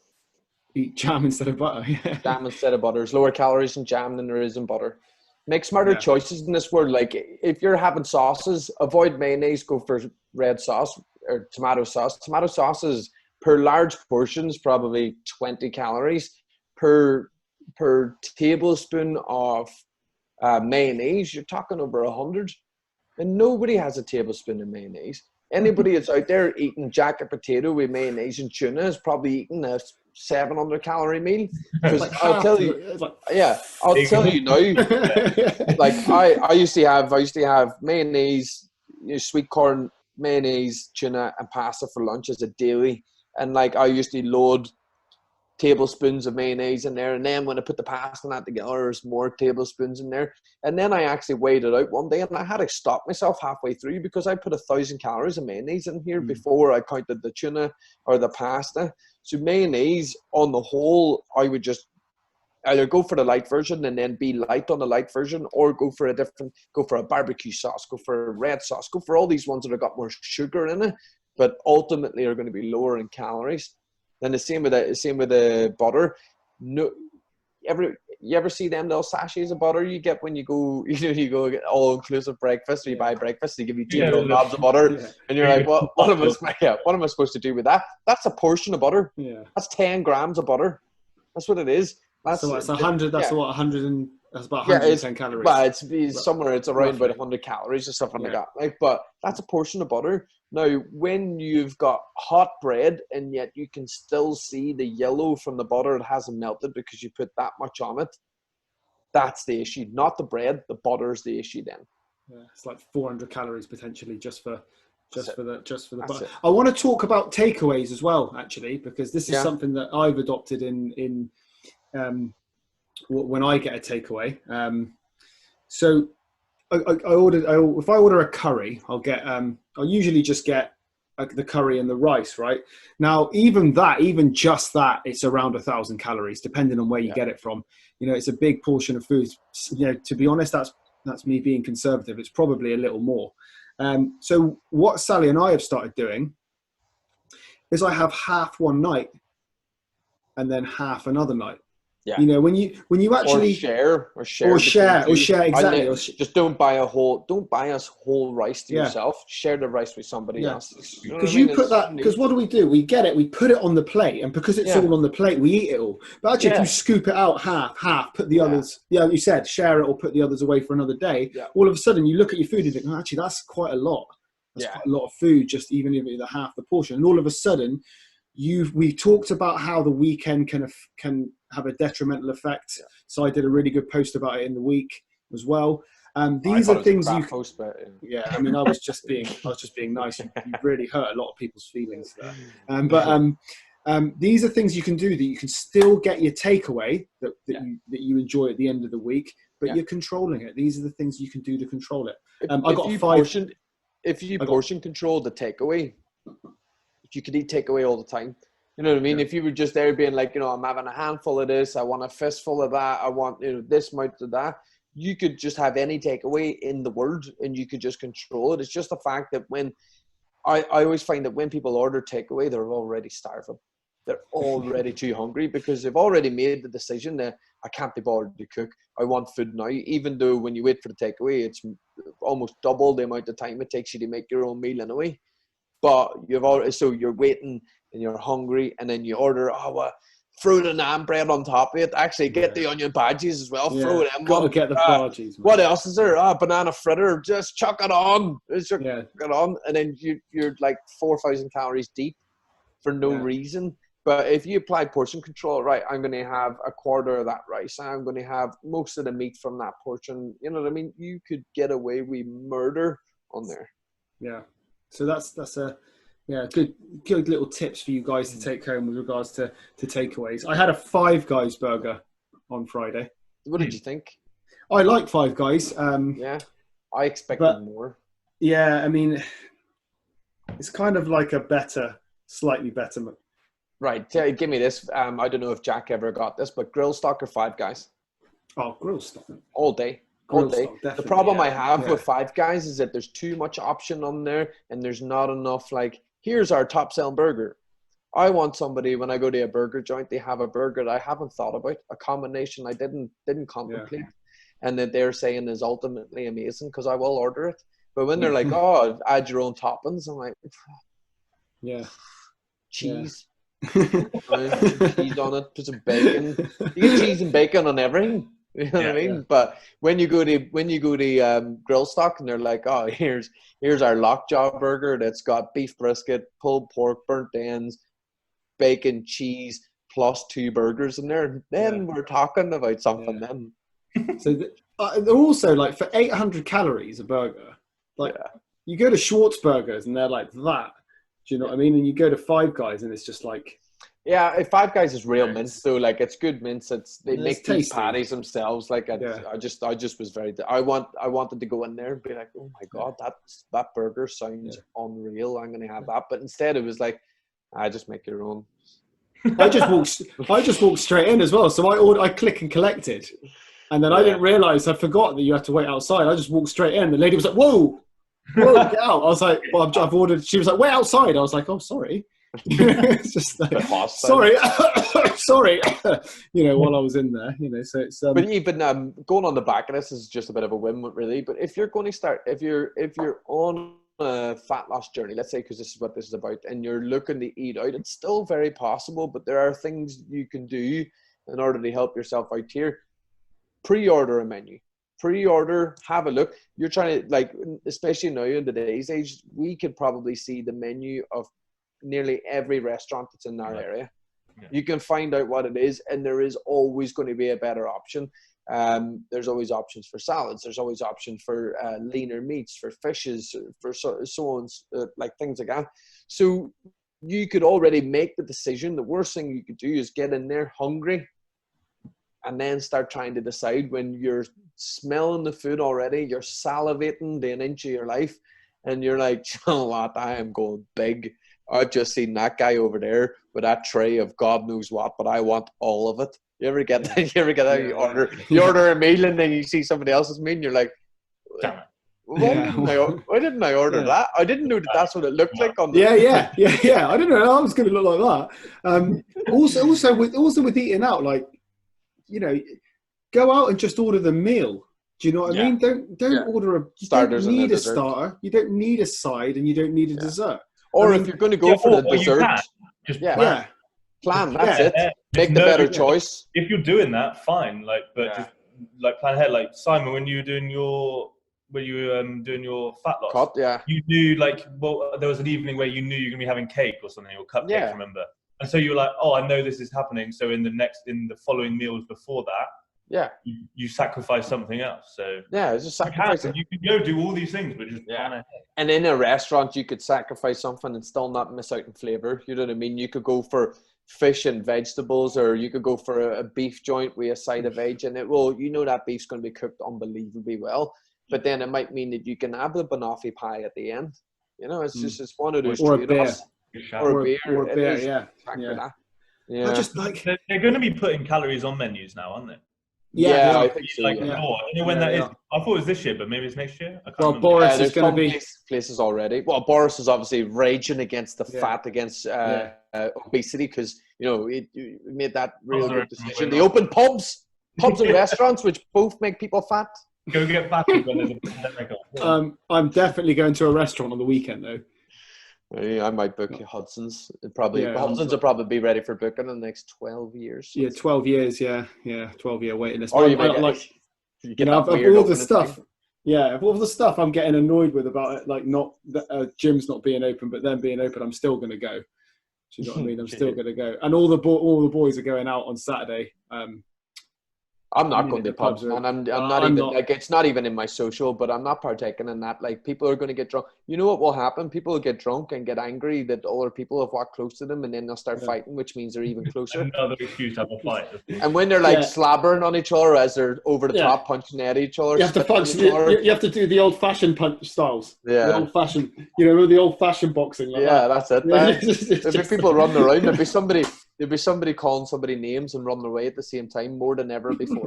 Eat jam instead of butter. Jam instead of butter. There's lower calories in jam than there is in butter. Make smarter choices in this world. Like if you're having sauces, avoid mayonnaise. Go for red sauce or tomato sauce. Tomato sauce is per large portions probably 20 calories per tablespoon of mayonnaise. You're talking over 100, and nobody has a tablespoon of mayonnaise. Anybody that's out there eating jacket potato with mayonnaise and tuna is probably eating a 700 calorie meal. Because I'll tell you now. Like I used to have mayonnaise, sweet corn, mayonnaise, tuna, and pasta for lunch as a daily, and like I used to load tablespoons of mayonnaise in there, and then when I put the pasta and that together, there's more tablespoons in there. And then I actually weighed it out one day, and I had to stop myself halfway through because I put 1,000 calories of mayonnaise in here before I counted the tuna or the pasta. So mayonnaise on the whole, I would just either go for the light version and then be light on the light version, or go for a barbecue sauce, go for a red sauce, go for all these ones that have got more sugar in it, but ultimately are going to be lower in calories. Then the same with the butter. No, you ever see them little sachets of butter you get when you go get all inclusive breakfast, or you buy breakfast, they give you 2 little knobs of butter, and you're like, what am I supposed to do with that? That's a portion of butter. Yeah, that's 10 grams of butter. That's what it is. So it's 100. That's what 100 and that's about 110 calories. Well, it's somewhere. It's around about 100 calories or something like that. Like, but that's a portion of butter. Now, when you've got hot bread and yet you can still see the yellow from the butter, it hasn't melted because you put that much on it. That's the issue, not the bread. The butter's the issue. Then. Yeah, it's like 400 calories potentially just for the butter. I want to talk about takeaways as well, actually, because this is something that I've adopted in when I get a takeaway. So if I order a curry, I'll usually just get the curry and the rice, right? Now, even just that, it's around 1,000 calories, depending on where you get it from. You know, it's a big portion of food. You know, to be honest, that's me being conservative. It's probably a little more. So what Sally and I have started doing is I have half one night and then half another night. Yeah. You know, when you actually share exactly. Just don't buy us whole rice to yourself. Share the rice with somebody else. Because what do? We get it, we put it on the plate, and because it's all on the plate, we eat it all. But actually, if you scoop it out half, put the others. Yeah, you said share it or put the others away for another day. Yeah. All of a sudden, you look at your food and think, oh, actually, that's quite a lot. That's quite a lot of food, just even if it's half the portion. And all of a sudden, we talked about how the weekend can have a detrimental effect. Yeah. So I did a really good post about it in the week as well. These are things you can. I mean, I was just being nice. You really hurt a lot of people's feelings there. But these are things you can do that you can still get your takeaway that you enjoy at the end of the week, but you're controlling it. These are the things you can do to control it. If you portion control the takeaway, you could eat takeaway all the time. You know what I mean? If you were just there being like, I'm having a handful of this, I want a fistful of that, I want this amount of that, you could just have any takeaway in the world and you could just control it. It's just the fact that when I always find that when people order takeaway, they're already starving. They're already too hungry because they've already made the decision that I can't be bothered to cook. I want food now, even though when you wait for the takeaway, it's almost double the amount of time it takes you to make your own meal anyway. But you're waiting and you're hungry, and then you order, throw the naan bread on top of it. Actually, get the onion bhajis as well. Throw it in. Gotta get the bhajis. What else is there? Banana fritter. Just chuck it on. Chuck it on, and then you're like 4,000 calories deep for no reason. But if you apply portion control, right, I'm going to have a quarter of that rice. I'm going to have most of the meat from that portion. You know what I mean? You could get away with murder on there. Yeah. So that's a good little tips for you guys to take home with regards to takeaways. I had a Five Guys burger on Friday. What did you think? I like Five Guys. Yeah, I expected more. Yeah, I mean, it's kind of like a slightly better. Right, give me this. I don't know if Jack ever got this, but grill stock or Five Guys? Oh, grill stock. All day. All day. The problem I have with Five Guys is that there's too much option on there, and there's not enough, like, here's our top selling burger. I want somebody, when I go to a burger joint, they have a burger that I haven't thought about, a combination I didn't contemplate, and that they're saying is ultimately amazing, because I will order it. But when they're like, oh, add your own toppings, I'm like, cheese. Cheese on it, put some bacon. You get cheese and bacon on everything. You know what I mean? Yeah. But when you go to Grill Stock and they're like, oh, here's our lockjaw burger that's got beef brisket, pulled pork, burnt ends, bacon, cheese, plus 2 burgers in there. Then we're talking about something. Then. So they're also like for 800 calories a burger. Like you go to Schwartz Burgers and they're like that. Do you know what I mean? And you go to Five Guys and it's just like. Yeah, Five Guys is real mince though. Like it's good mince. They make these tasty. patties themselves. Like I just was very. I wanted to go in there and be like, oh my god, that burger sounds unreal. I'm gonna have that. But instead, it was like, I just make your own. I just walked straight in as well. So I click and collected, and then I didn't realize I forgot that you had to wait outside. I just walked straight in. The lady was like, "Whoa, get out!" I was like, "Well, I've ordered." She was like, "Wait outside." I was like, "Oh, sorry." It's just like, sorry, while I was in there, so it's but even going on the back of this is just a bit of a win, really. But if you're going to start, if you're on a fat loss journey, let's say, because this is what this is about, and you're looking to eat out, it's still very possible, but there are things you can do in order to help yourself out here. Pre-order a menu. Pre-order, have a look. You're trying to, like, especially now in today's age, we could probably see the menu of nearly every restaurant that's in our area. You can find out what it is, and there is always going to be a better option. There's always options for salads. There's always options for leaner meats, for fishes, for so on, like things like that. So you could already make the decision. The worst thing you could do is get in there hungry and then start trying to decide when you're smelling the food already, you're salivating the an inch of your life, and you're like, you know what, I am going big. I've just seen that guy over there with that tray of God knows what, but I want all of it. You ever get that? You ever get that? You order a meal and then you see somebody else's meal and you're like, why didn't I order that? I didn't know that's what it looked like on the yeah. I didn't know I was going to look like that. Also with eating out, like, go out and just order the meal. Do you know what I mean? Don't order you don't need a starter, you don't need a side, and you don't need a dessert. Or if you're going to go for the dessert, plan. That's it. Make the better choice. If you're doing that, fine. Just plan ahead. Like Simon, when you were doing your fat loss, you knew there was an evening where you knew you're going to be having cake or something, or cupcakes, remember? And so you were like, oh, I know this is happening. So in the following meals before that, you sacrifice something else. So it's just sacrifice. You can go do all these things, but just plan ahead. And in a restaurant, you could sacrifice something and still not miss out in flavor. You know what I mean? You could go for fish and vegetables, or you could go for a beef joint with a side of veg, and that beef's going to be cooked unbelievably well. But then it might mean that you can have the banoffee pie at the end. It's one of those trade-offs. Or a beer. I just like they're going to be putting calories on menus now, aren't they? Yeah, I think so. I don't know when that is. I thought it was this year, but maybe it's next year. Boris is going to be places already. Well, Boris is obviously raging against the fat, against obesity, because he made that real good decision. They opened pubs and restaurants, which both make people fat. Go get fat when there's a pandemic. I'm definitely going to a restaurant on the weekend though. I might book Hudson's. Hudson's I'm- will probably be ready for booking in the next 12 years. Yeah, 12 years. Yeah, 12-year waiting list. Or you I may like, you you know, that of weird all the opening stuff. thing. Yeah, of all the stuff I'm getting annoyed with about it, like not gyms not being open, but them being open, I'm still going to go. Do you know what I mean? I'm still going to go, and all the boys are going out on Saturday. I'm not mean, going the to pubs, pubs are- man. I'm I'm not even not- like it's not even in my social, but I'm not partaking in that. Like people are going to get drunk. You know what will happen? People will get drunk and get angry that other people have walked close to them, and then they'll start Yeah. fighting, which means they're even closer. Another excuse to have a fight. And when they're like Yeah. slabbering on each other as they're over the Yeah. top, punching at each other, You have to spitting on punch. each other. You have to do the old-fashioned punch styles. Yeah. The old-fashioned. You know, the old-fashioned boxing. Like Yeah, that. that's it. Yeah, Man. it's There'd be just- people running around. There'd be somebody calling somebody names and running away at the same time more than ever before.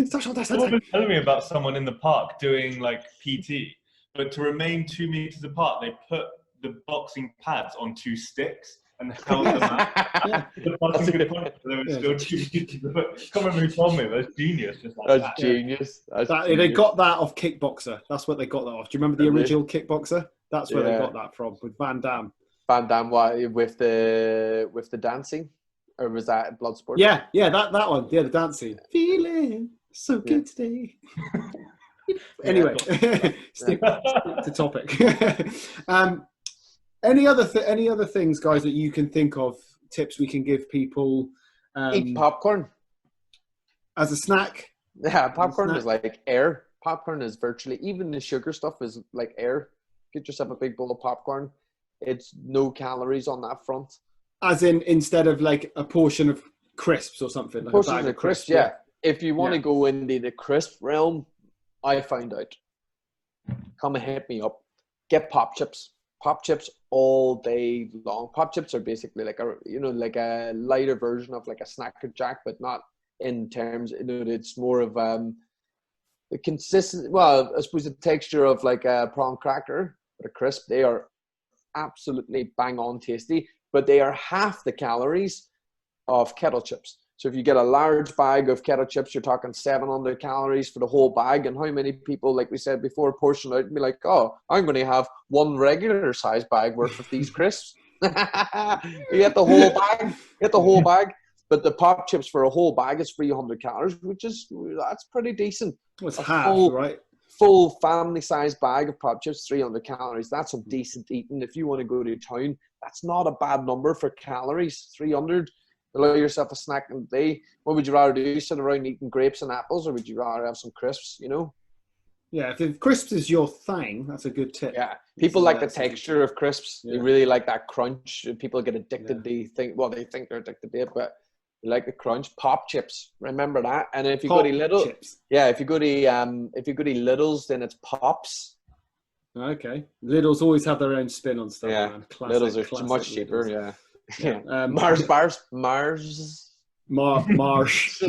Someone was telling me about someone in the park doing like PT, but to remain 2 meters apart, they put the boxing pads on 2 sticks and held them out. The boxing could punch, but they were still 2 meters apart. I can't remember who told me. That's genius. Just like That's that. genius. That's They genius. got that off Kickboxer. That's what they got that off. Do you remember the Did they? original Kickboxer? That's where they Yeah. got that from with Van Damme. Van Damme with the dancing, or was that Bloodsport? Yeah, that one. Yeah, the dancing. Feeling so good today. Anyway, stick to topic. Any other things, guys, that you can think of? Tips we can give people Eat popcorn. as a snack. Yeah, popcorn snack. is like air. Popcorn is virtually, even the sugar stuff is like air. Get yourself a big bowl of popcorn. It's no calories on that front. As in, instead of like a portion of crisps or something. Like Portions a bag of crisps, yeah. If you want to go into the crisp realm, I found out. Come and hit me up. Get pop chips. Pop chips all day long. Pop chips are basically like a lighter version of like a Snacker Jack, but not in terms. It's more of the consistent. Well, I suppose the texture of like a prawn cracker, but a crisp. They are absolutely bang on tasty, but they are half the calories of kettle chips. So if you get a large bag of kettle chips, you're talking 700 calories for the whole bag. And how many people, like we said before, portion out and be like, oh, I'm going to have one regular size bag worth of these crisps. You get the whole bag. Get the whole bag. But the pop chips for a whole bag is 300 calories, that's pretty decent. It's A half, full- right? Full family-sized bag of pop chips, 300 calories. That's some decent eating. If you want to go to town, that's not a bad number for calories. 300. Allow yourself a snack in the day. What would you rather do? Sit around eating grapes and apples, or would you rather have some crisps? Yeah, if the crisps is your thing, that's a good tip. Yeah. People So like the that's a good texture of crisps. They Yeah. really like that crunch. People get addicted. Yeah. They think they're addicted to it, but they like the crunch. Pop chips. Remember that. And if you Pop go to Lidl, chips. yeah, if you go to Lidl's, then it's Pops. Okay. Lidl's always have their own spin on stuff. Yeah. Man. Classic, Lidl's are classic much cheaper. Lidl's. Yeah. Mars Mars. Marsh.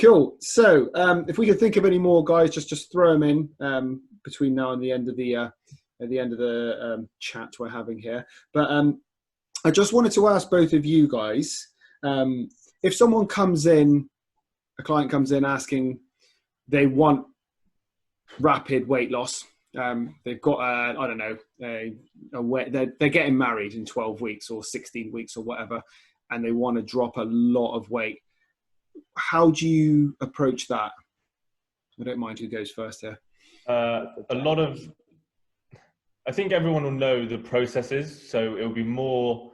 Cool. So, if we could think of any more, guys, just throw them in between now and the end of the chat we're having here. But I just wanted to ask both of you guys, if someone comes in, a client comes in asking they want rapid weight loss. They've got I don't know, they're getting married in 12 weeks or 16 weeks or whatever, and they want to drop a lot of weight. How do you approach that? I don't mind who goes first here. I think everyone will know the processes, so it'll be more.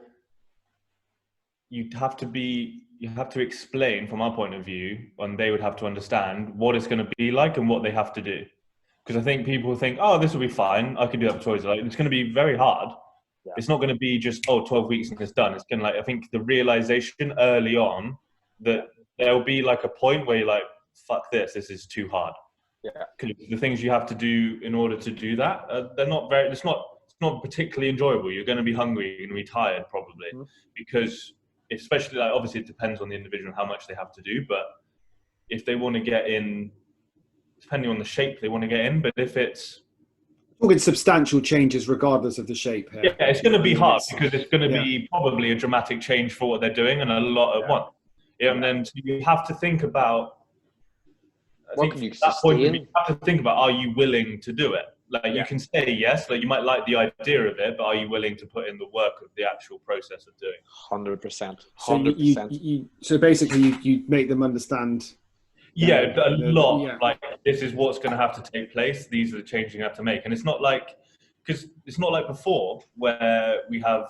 You have to explain from our point of view, and they would have to understand what it's going to be like and what they have to do. Because I think people think, oh, this will be fine. I can do that for choice. Like, it's going to be very hard. Yeah. It's not going to be just, 12 weeks and it's done. It's going to I think the realization early on that there'll be like a point where you're like, fuck this is too hard. Yeah. Because the things you have to do in order to do that, it's not particularly enjoyable. You're going to be hungry. You're going to be tired probably because especially obviously it depends on the individual and how much they have to do. But if they want to get in, depending on the shape they want to get in, but if it's talking substantial changes regardless of the shape here. Yeah, it's going to be hard because it's going to be probably a dramatic change for what they're doing and a lot at once. Yeah, and then so you have to think about I What think can you at that point sustain? you have to think about, are you willing to do it? Like you can say yes, like you might like the idea of it, but are you willing to put in the work of the actual process of doing it? 100%. So 100%. so basically you make them understand. Yeah, a lot. Yeah. Like this is what's going to have to take place. These are the changes you have to make, and it's not like before where we have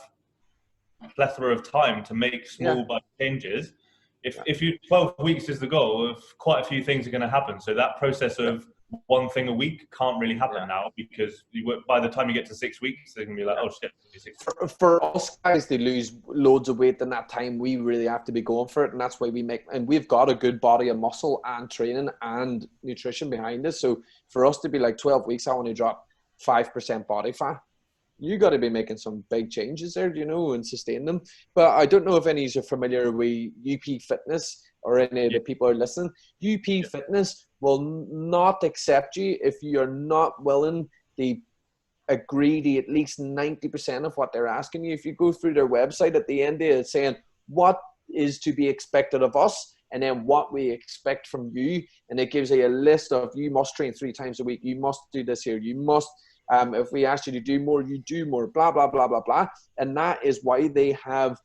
a plethora of time to make small bite changes. If you 12 weeks is the goal, of quite a few things are going to happen. So that process of one thing a week can't really happen now, because by the time you get to 6 weeks, they're going to be like, oh shit, 6 weeks. For us guys, they lose loads of weight in that time. We really have to be going for it, and that's why we've got a good body of muscle and training and nutrition behind us. So for us to be like 12 weeks, I want to drop 5% body fat. You got to be making some big changes there, and sustain them. But I don't know if any of you are familiar with UP Fitness or any of the people who are listening. UP Fitness will not accept you if you're not willing to agree to at least 90% of what they're asking you. If you go through their website at the end, it's saying what is to be expected of us and then what we expect from you. And it gives you a list of, you must train 3 times a week. You must do this here. You must, if we ask you to do more, you do more, blah, blah, blah, blah, blah. And that is why they have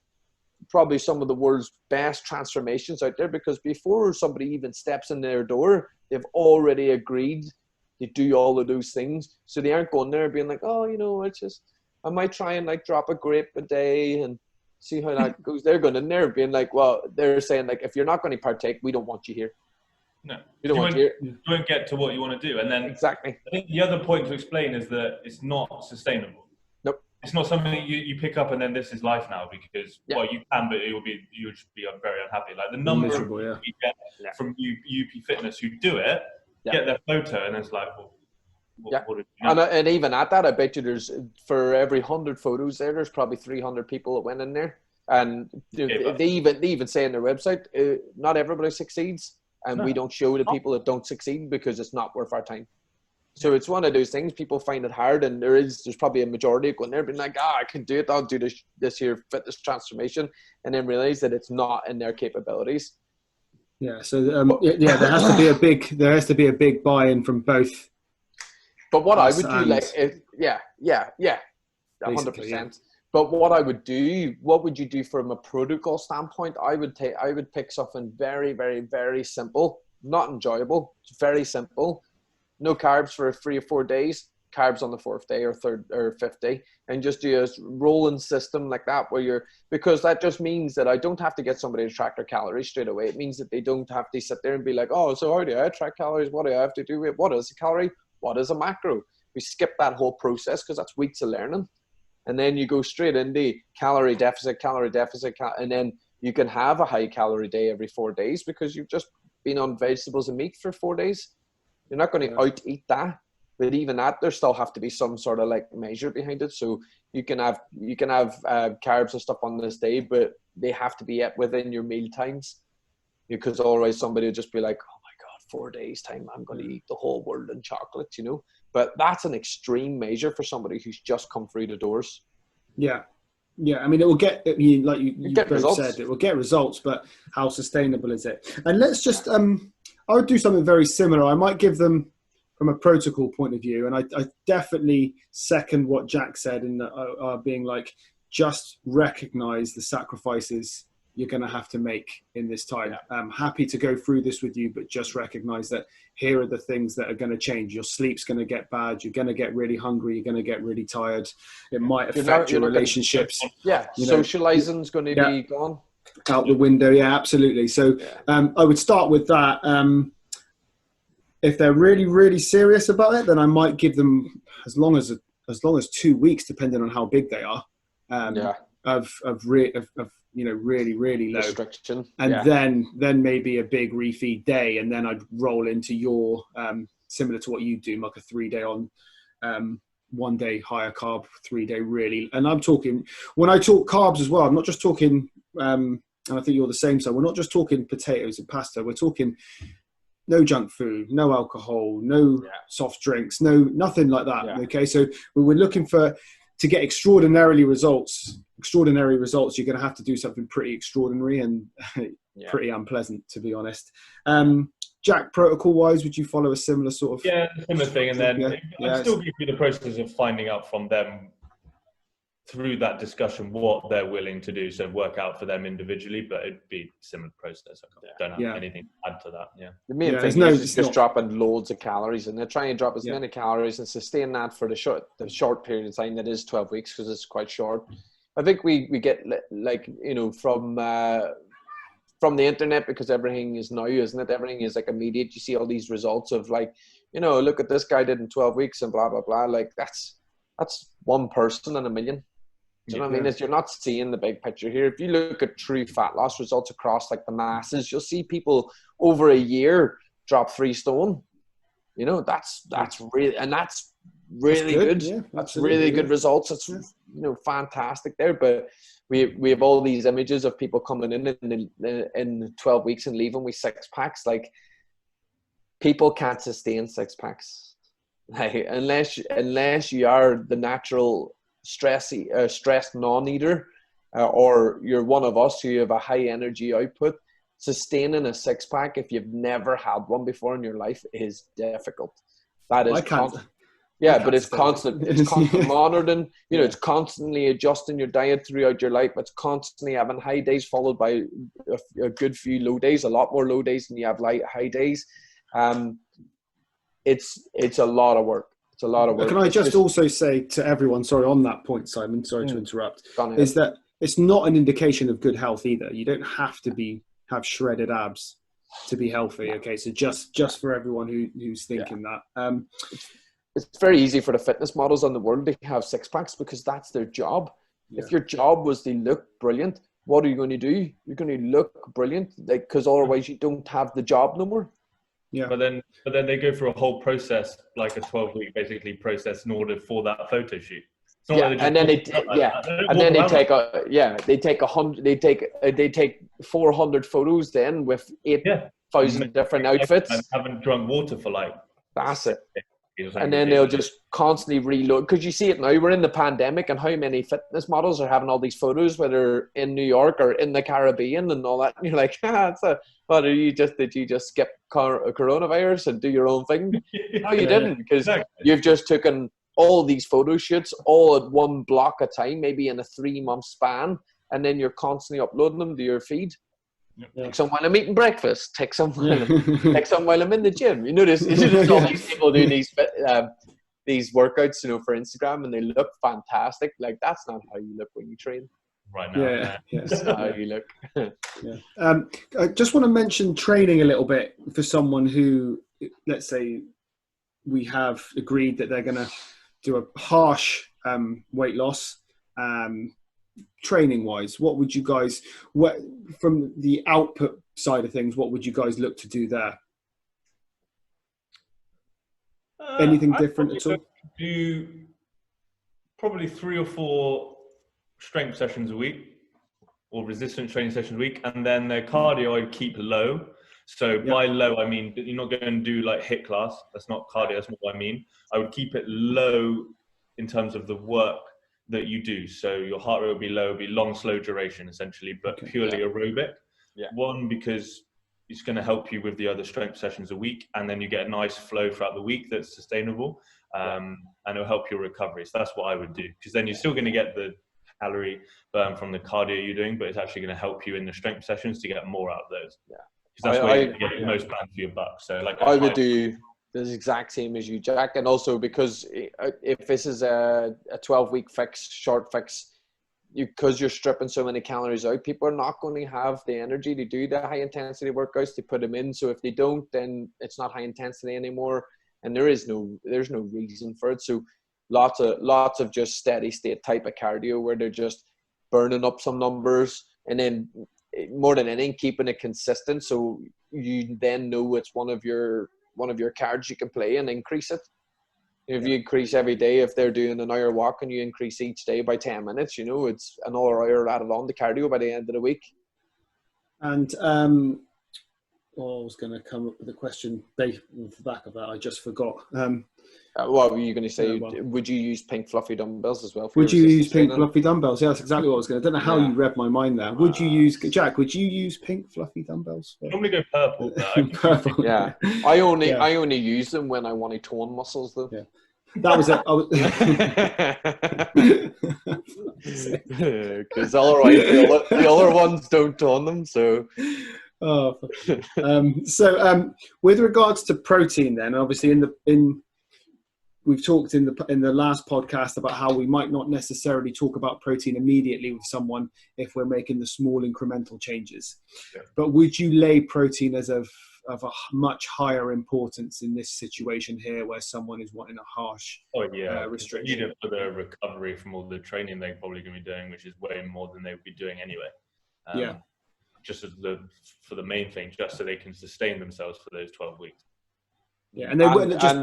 probably some of the world's best transformations out there, because before somebody even steps in their door, they've already agreed to do all of those things. So they aren't going there being like, oh, I might try and like drop a grape a day and see how that goes. They're going in there being like, well, they're saying like, if you're not going to partake, we don't want you here. No, you won't get to what you want to do. And then exactly, I think the other point to explain is that it's not sustainable. Nope. It's not something you pick up and then this is life now, because well, you can, but you'll just be very unhappy. Like the number of people you get from UP Fitness who do it, get their photo, and it's like, well, what did you know? And even at that, I bet you there's, for every 100 photos there's probably 300 people that went in there, and they even say on their website, not everybody succeeds. And we don't show the people that don't succeed because it's not worth our time. So it's one of those things, people find it hard, and there's probably a majority going there being like, I can do it, I'll do this here fitness transformation, and then realize that it's not in their capabilities. Yeah. So there has to be a big buy-in from both. But what I would do, like, 100%. But what I would do, what would you do from a protocol standpoint? I would pick something very, very, very simple, not enjoyable, very simple. No carbs for 3 or 4 days, carbs on the 4th day or 3rd or 5th day, and just do a rolling system like that, because that just means that I don't have to get somebody to track their calories straight away. It means that they don't have to sit there and be like, oh, so how do I track calories? What do I have to do? What is a calorie? What is a macro? We skip that whole process because that's weeks of learning. And then you go straight into calorie deficit, and then you can have a high calorie day every 4 days because you've just been on vegetables and meat for 4 days. You're not going to out eat that, but even that, there still have to be some sort of like measure behind it. So you can have carbs and stuff on this day, but they have to be within your meal times, because otherwise somebody will just be like, oh my God, 4 days time, I'm going to eat the whole world in chocolate, But that's an extreme measure for somebody who's just come through the doors. Yeah. Yeah. I mean, it will get, like you both said, it will get results, but how sustainable is it? And let's just, I would do something very similar. I might give them from a protocol point of view. And I definitely second what Jack said in being like, just recognize the sacrifices you're going to have to make in this time. I'm happy to go through this with you, but just recognize that here are the things that are going to change. Your sleep's going to get bad. You're going to get really hungry. You're going to get really tired. It might affect your relationships. Socializing's going to be gone. Out the window. Yeah, absolutely. So I would start with that. If they're really, really serious about it, then I might give them as long as 2 weeks, depending on how big they are, of really, really low restriction, and then maybe a big refeed day, and then I'd roll into your similar to what you do, like a 3 day on, 1 day higher carb, 3 day really. And I'm talking, when I talk carbs as well, I'm not just talking, and I think you're the same. So we're not just talking potatoes and pasta. We're talking no junk food, no alcohol, no soft drinks, nothing like that. Yeah. Okay, so we're looking to get extraordinary results, you're going to have to do something pretty extraordinary and pretty unpleasant, to be honest. Jack, protocol wise, would you follow a similar sort of? Yeah, similar thing, and then Yeah, I'd still go through the process of finding out from them through that discussion what they're willing to do. So work out for them individually, but it'd be a similar process. I don't have anything to add to that. Yeah. The main thing is just dropping loads of calories, and they're trying to drop as many calories and sustain that for the short period of time that is 12 weeks, because it's quite short. I think we get, like, you know, from the internet, because everything is now, isn't it? Everything is like immediate. You see all these results of, like, you know, look at this guy did in 12 weeks and blah, blah, blah. Like, that's one person in a million. Do you know what I mean? You're not seeing the big picture here. If you look at true fat loss results across, like, the masses, you'll see people over a year drop 3 stone. You know, that's really, and that's really good. Yeah, that's really good results. It's, you know, fantastic there. But we have all these images of people coming in 12 weeks and leaving with 6 packs. Like, people can't sustain 6 packs, like, unless you are the natural stressed non-eater, or you're one of us who have a high energy output. Sustaining a 6-pack, if you've never had one before in your life, is difficult. That is constant. Yeah, but it's constant. It's constant monitoring. You know, it's constantly adjusting your diet throughout your life. It's constantly having high days followed by a good few low days. A lot more low days than you have high days. It's a lot of work. It's a lot of work. Can I just also say to everyone, sorry, on that point, Simon, sorry to interrupt, is that it's not an indication of good health either. You don't have to have shredded abs to be healthy. Okay, so just for everyone who's thinking that. It's very easy for the fitness models on the world to have 6-packs because that's their job. Yeah. If your job was to look brilliant, what are you going to do? You're going to look brilliant, like, because otherwise you don't have the job no more. Yeah. But then they go through a whole process, like a 12-week basically process, in order for that photo shoot. And then they take 400 photos then with 8,000 different outfits. And haven't drunk water for, like, that's it. And then they'll just constantly reload, because you see it now. We're in the pandemic, and how many fitness models are having all these photos, whether in New York or in the Caribbean and all that. And you're like, did you just skip coronavirus and do your own thing? No, you didn't, because you've just taken all these photo shoots all at one block of time, maybe in a 3-month span, and then you're constantly uploading them to your feed. Take some while I'm eating breakfast. Take some while I'm in the gym. You notice all these people doing these workouts, you know, for Instagram, and they look fantastic. Like, that's not how you look when you train. Right now, that's not how you look. I just want to mention training a little bit for someone who, let's say, we have agreed that they're going to do a harsh weight loss. Training wise, what would you guys, from the output side of things, what would you guys look to do there? Anything different at all? Do probably 3 or 4 strength sessions a week, or resistance training sessions a week, and then their cardio I'd keep low. So by low, I mean you're not going to do like HIIT class. That's not cardio. That's not what I mean. I would keep it low in terms of the work that you do. So your heart rate will be low, it'll be long, slow duration essentially, but purely aerobic. Yeah. One, because it's going to help you with the other strength sessions a week, and then you get a nice flow throughout the week that's sustainable, and it'll help your recovery. So that's what I would do, because then you're still going to get the calorie burn from the cardio you're doing, but it's actually going to help you in the strength sessions to get more out of those. Yeah. Because that's where you get the most bang for your buck. So like I would do the exact same as you, Jack, and also because if this is a 12-week fix, short fix, because you're stripping so many calories out, people are not going to have the energy to do the high intensity workouts to put them in. So if they don't, then it's not high intensity anymore, and there's no reason for it. So lots of just steady state type of cardio where they're just burning up some numbers, and then more than anything keeping it consistent, so you then know it's one of your cards you can play and increase it. If you increase every day, if they're doing an hour walk and you increase each day by 10 minutes, you know, it's another hour added on to cardio by the end of the week. And I was going to come up with a question based off the back of that. I just forgot. What were you going to say? Well, would you use pink fluffy dumbbells as well? For would your you use resistance pink training? fluffy dumbbells? Yeah, that's exactly what I was going to. I don't know how you read my mind there. Would you use, Jack? Would you use pink fluffy dumbbells? I normally go purple. But I Purple. Yeah, I only use them when I want to tone muscles though. Yeah. That was it. Because otherwise the other ones don't tone them. So, with regards to protein, then obviously we've talked in the last podcast about how we might not necessarily talk about protein immediately with someone if we're making the small incremental changes. Yeah. But would you lay protein as of a much higher importance in this situation here, where someone is wanting a harsh restriction? You need it for the recovery from all the training they're probably going to be doing, which is way more than they would be doing anyway. Just for the main thing, just so they can sustain themselves for those 12 weeks. Yeah, and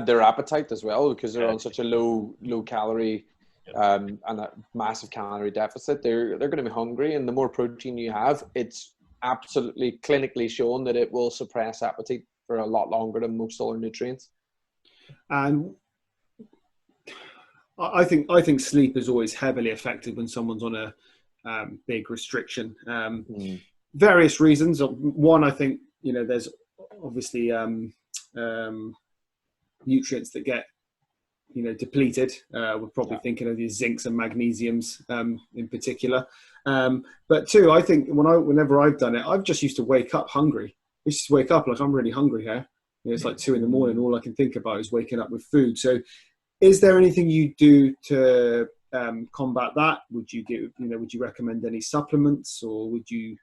their appetite as well, because they're on such a low calorie and a massive calorie deficit. They're going to be hungry, and the more protein you have, it's absolutely clinically shown that it will suppress appetite for a lot longer than most other nutrients. And I think sleep is always heavily affected when someone's on a big restriction. Various reasons. One, I think there's obviously nutrients that get depleted. We're probably thinking of these zincs and magnesiums in particular. But two, I think whenever I've done it, I've just used to wake up hungry. I used to wake up like I'm really hungry here. It's like 2 a.m. All I can think about is waking up with food. So is there anything you do to combat that? Would you recommend any supplements, or would you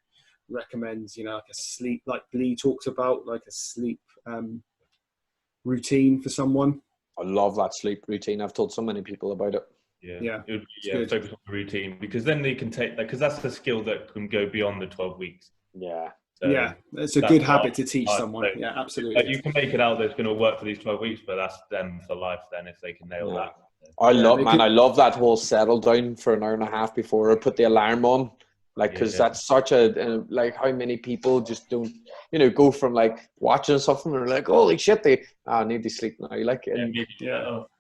recommend like a sleep, like Lee talks about, like a sleep routine for someone? I love that sleep routine. I've told so many people about it. Focus on the routine, because then they can take that, because that's a skill that can go beyond the 12 weeks. So it's a good habit to teach someone. So, absolutely. You can make it out that it's going to work for these 12 weeks, but that's them for life then, if they can nail that. I love that whole settle down for an hour and a half before I put the alarm on. Because that's such a, how many people just don't, go from watching something and they're like, holy shit, I need to sleep now.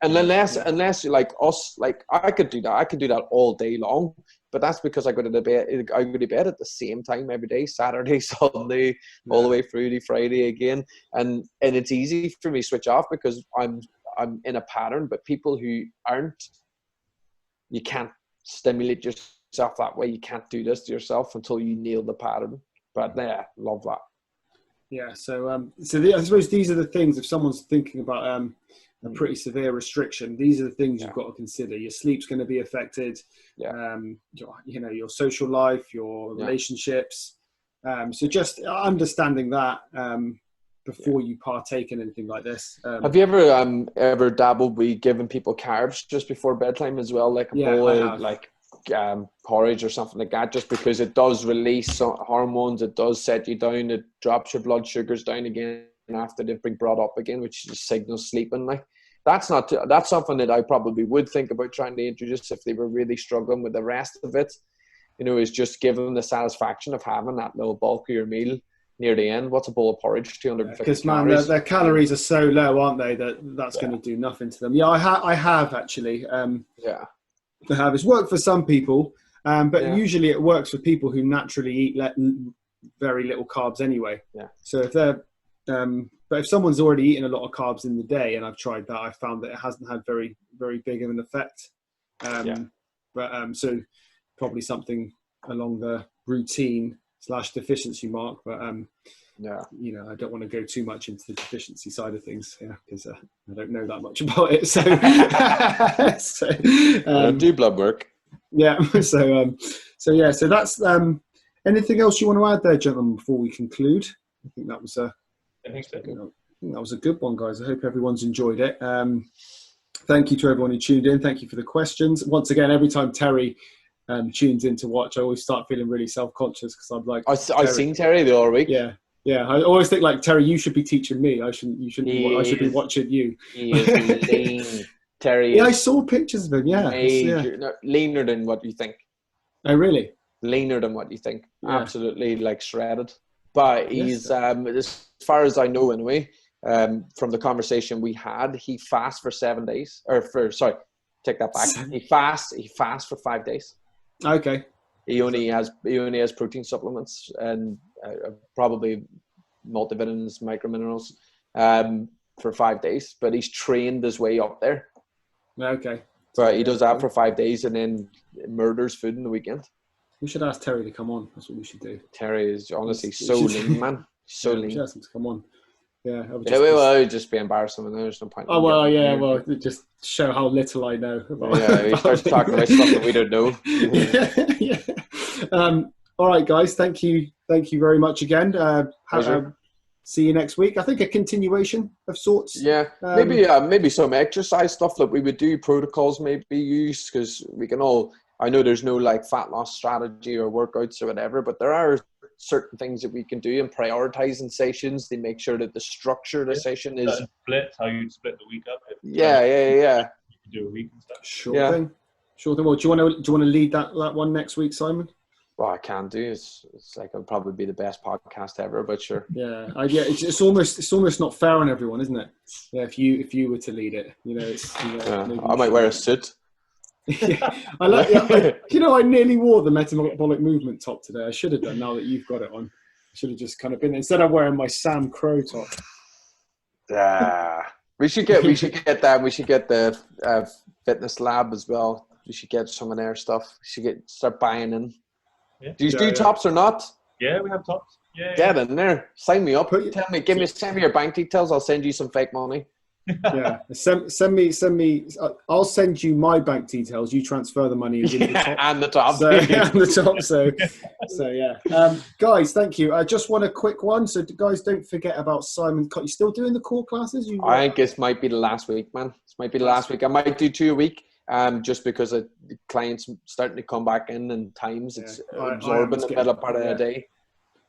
And unless like us, I could do that. I could do that all day long, but that's because I go to bed at the same time every day, Saturday, Sunday, all the way through to Friday again. And it's easy for me to switch off because I'm in a pattern, but people who aren't, you can't stimulate yourself that way. You can't do this to yourself until you nail the pattern. But love that. So I suppose these are the things, if someone's thinking about a pretty severe restriction, these are the things you've got to consider. Your sleep's going to be affected, your social life, your relationships. So just understanding that before you partake in anything like this. Have you ever dabbled with giving people carbs just before bedtime as well, like a bowl of porridge or something like that, just because it does release hormones, it does set you down, it drops your blood sugars down again after they've been brought up again, which just signals sleeping. That's something that I probably would think about trying to introduce if they were really struggling with the rest of it, is just give them the satisfaction of having that little bulkier meal near the end. What's a bowl of porridge? 250 because calories. Their calories are so low, aren't they, that's going to do nothing to them. I have actually it's worked for some people, but usually it works for people who naturally eat very little carbs anyway. So if they're but if someone's already eaten a lot of carbs in the day, and I've tried that, I found that it hasn't had very, very big of an effect. So probably something along the routine / deficiency mark, but I don't want to go too much into the deficiency side of things, because I don't know that much about it. So, do blood work. So that's anything else you want to add there, gentlemen, before we conclude? I think that was I think so. That was a good one, guys. I hope everyone's enjoyed it. Thank you to everyone who tuned in. Thank you for the questions. Once again, every time Terry tunes in to watch, I always start feeling really self-conscious because I'm like, I've seen Terry the other week. I always think like, Terry, you should be teaching me. I shouldn't be. I should be watching you. He is lean. Terry. I saw pictures of him. Leaner than what you think. Oh, really? Leaner than what you think. Absolutely, shredded. But Yes, he's, sir. as far as I know anyway, from the conversation we had, he fasts for 7 days. Take that back. He fasts for 5 days. Okay. He only has protein supplements and probably multivitamins, microminerals for 5 days. But he's trained his way up there. Okay. But he does that for 5 days and then murders food in the weekend. We should ask Terry to come on. That's what we should do. Terry is honestly We so should- lean, man. So We should lean. ask him to come on. Yeah. I would Yeah, well, it'd just be embarrassing. There's no point. Oh well, yeah. Well, just show how little I know about. Yeah, he starts talking about stuff that we don't know. Yeah. All right, guys. Thank you very much again. Pleasure. See you next week. I think a continuation of sorts. Yeah, maybe some exercise stuff that we would do, protocols maybe use, because we can all. I know there's no like fat loss strategy or workouts or whatever, but there are certain things that we can do and prioritizing sessions to make sure that the structure of the session is. Split how you split the week up. Yeah. You can do a week and stuff. Sure thing. Well, do you want to lead that one next week, Simon? Well, I can do. It's like it'll probably be the best podcast ever, but sure. Yeah, it's almost not fair on everyone, isn't it? Yeah, if you were to lead it, I might wear a suit. Yeah, I like. Yeah, I nearly wore the metabolic movement top today. I should have done. Now that you've got it on, I should have just kind of been instead of wearing my Sam Crow top. We should get that. We should get the fitness lab as well. We should get some of their stuff. We should start buying in. Yeah. Do you do tops or not? Yeah, we have tops. Yeah. Get in there. Sign me up. Put- Send me your bank details. I'll send you some fake money. Yeah, send me. I'll send you my bank details. You transfer the money and give me the top. And the top. So, and the top. So yeah. Guys, thank you. I just want a quick one. So guys, don't forget about Simon. You still doing the core classes? I think this might be the last week, man. This might be the last week. I might do 2 a week. Just because the clients starting to come back in and times it's absorbing the middle part of the day.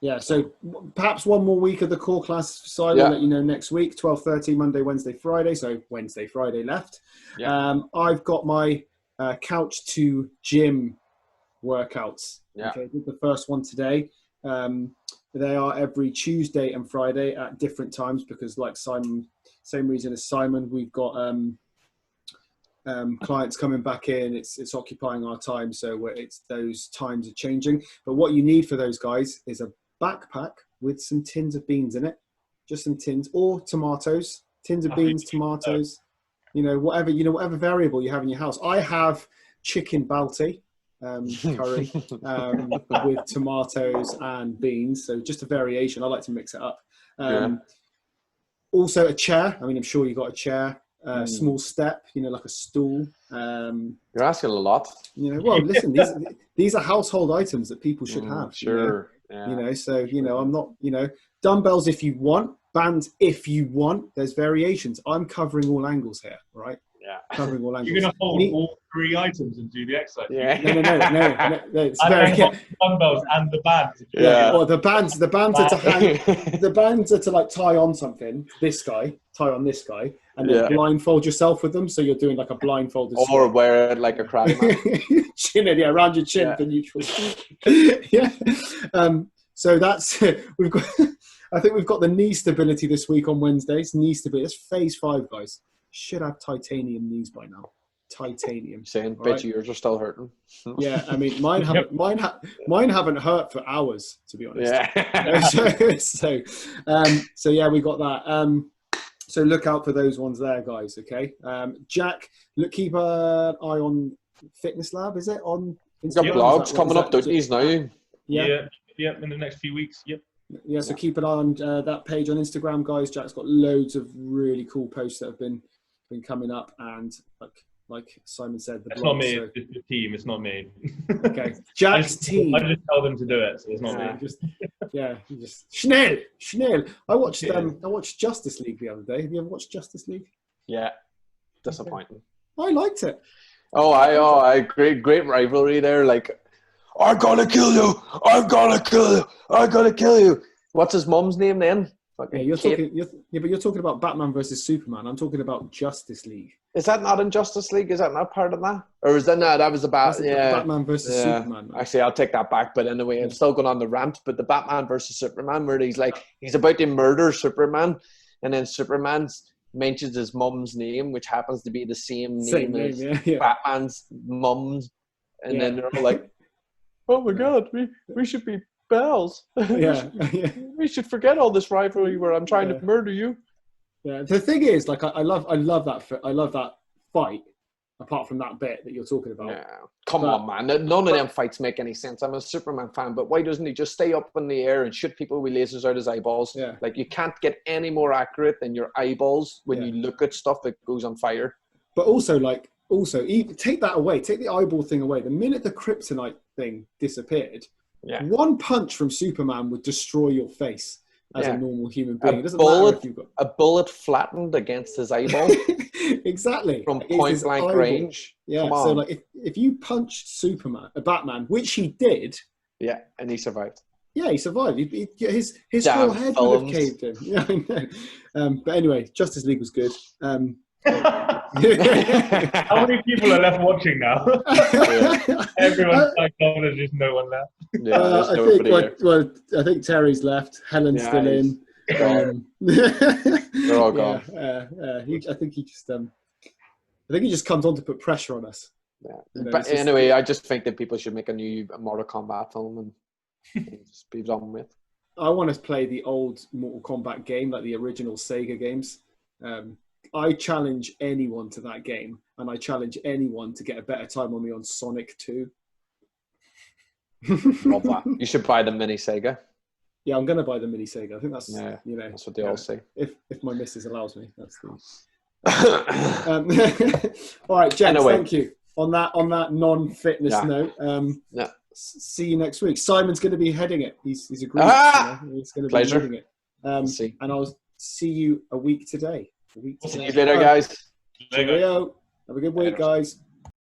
Yeah, so perhaps one more week of the core class side. I'll let you know next week, 12:30, Monday, Wednesday, Friday. So Wednesday, Friday left. Yeah. I've got my couch to gym workouts. Yeah. Okay, did the first one today. They are every Tuesday and Friday at different times because, like Simon, same reason as Simon, we've got clients coming back in. It's occupying our time, so it's those times are changing. But what you need for those guys is a backpack with some tins of beans in it, just some tins, or tomatoes, tins of beans, tomatoes, whatever variable you have in your house. I have chicken balti curry with tomatoes and beans, so just a variation. I like to mix it up. Also a chair. I mean, I'm sure you got a chair. Small step, like a stool. You're asking a lot. Well, listen, these are household items that people should have. Sure. So I'm not. Dumbbells if you want, bands if you want. There's variations. I'm covering all angles here, right? Yeah. Covering all angles. You're going to hold all 3 items and do the exercise. Yeah. No. It's And very. then the dumbbells and the bands. Yeah. Well, the bands are to hang. The bands are to like tie on something. Tie on this guy, and then blindfold yourself with them. So you're doing like a blindfolded. Or wear it like a crab mat. Chin it, around your chin for neutral. Yeah. So that's we've got. I think we've got the knee stability this week on Wednesdays. Knee stability. It's phase 5, guys. Should have titanium knees by now. Titanium. Saying, bet yours are still hurting. Yeah, I mean, mine haven't hurt for hours, to be honest. Yeah. So yeah, we got that. So look out for those ones there, guys. Okay. Jack, keep an eye on Fitness Lab. Is it on You've got blogs coming up, don't you, now? Yeah, in the next few weeks. Yep. Yeah, so keep an eye on that page on Instagram, guys. Jack's got loads of really cool posts that have been coming up, and like Simon said, it's not me. It's the team. It's not me. Okay, Jack's team. I just tell them to do it, so it's not me. Just Schnell. I watched Justice League the other day. Have you ever watched Justice League? Yeah, disappointing. I liked it. I great rivalry there. Like, I'm gonna kill you. I'm gonna kill you. I'm gonna kill you. What's his mum's name then? Yeah, you're talking about Batman versus Superman. I'm talking about Justice League. Is that not in Justice League? Is that not part of that? Or is that no? That was about Batman versus Superman. Man. Actually, I'll take that back. But anyway, I'm still going on the rant. But the Batman versus Superman, where he's about to murder Superman, and then Superman mentions his mum's name, which happens to be the same name as Batman's mum's, and then they're all like, "Oh my God, we should be pals. We should forget all this rivalry where I'm trying to murder you." Yeah, the thing is, like, I love that fight. Apart from that bit that you're talking about. Yeah. Come on, man. None of them fights make any sense. I'm a Superman fan, but why doesn't he just stay up in the air and shoot people with lasers out his eyeballs? Yeah. Like, you can't get any more accurate than your eyeballs when you look at stuff that goes on fire. But also, take that away. Take the eyeball thing away. The minute the kryptonite thing disappeared, one punch from Superman would destroy your face as a normal human being. It doesn't matter if you've got a bullet flattened against his eyeball. Exactly. From point blank range. Yeah. Come on. So like if you punched Batman, which he did. Yeah, and he survived. Yeah, he survived. His whole head would have caved in. Yeah, I know. But anyway, Justice League was good. How many people are left watching now? Everyone's psychologist, no one left. Yeah, I think Terry's left. Helen's still in. They're all gone. I think he just comes on to put pressure on us. Yeah. But anyway, I just think that people should make a new Mortal Kombat film and just be done with. I want to play the old Mortal Kombat game, like the original Sega games. I challenge anyone to that game, and I challenge anyone to get a better time on me on Sonic 2. Love that. You should buy the mini Sega. Yeah, I'm going to buy the mini Sega. I think that's that's what they all say. If my missus allows me, that's the. All right, James. Thank you. On that non-fitness note. See you next week. Simon's going to be heading it. He's agreed. He's going to be heading it. And I'll see you a week today. See you later, guys. Cheerio. Have a good week, guys.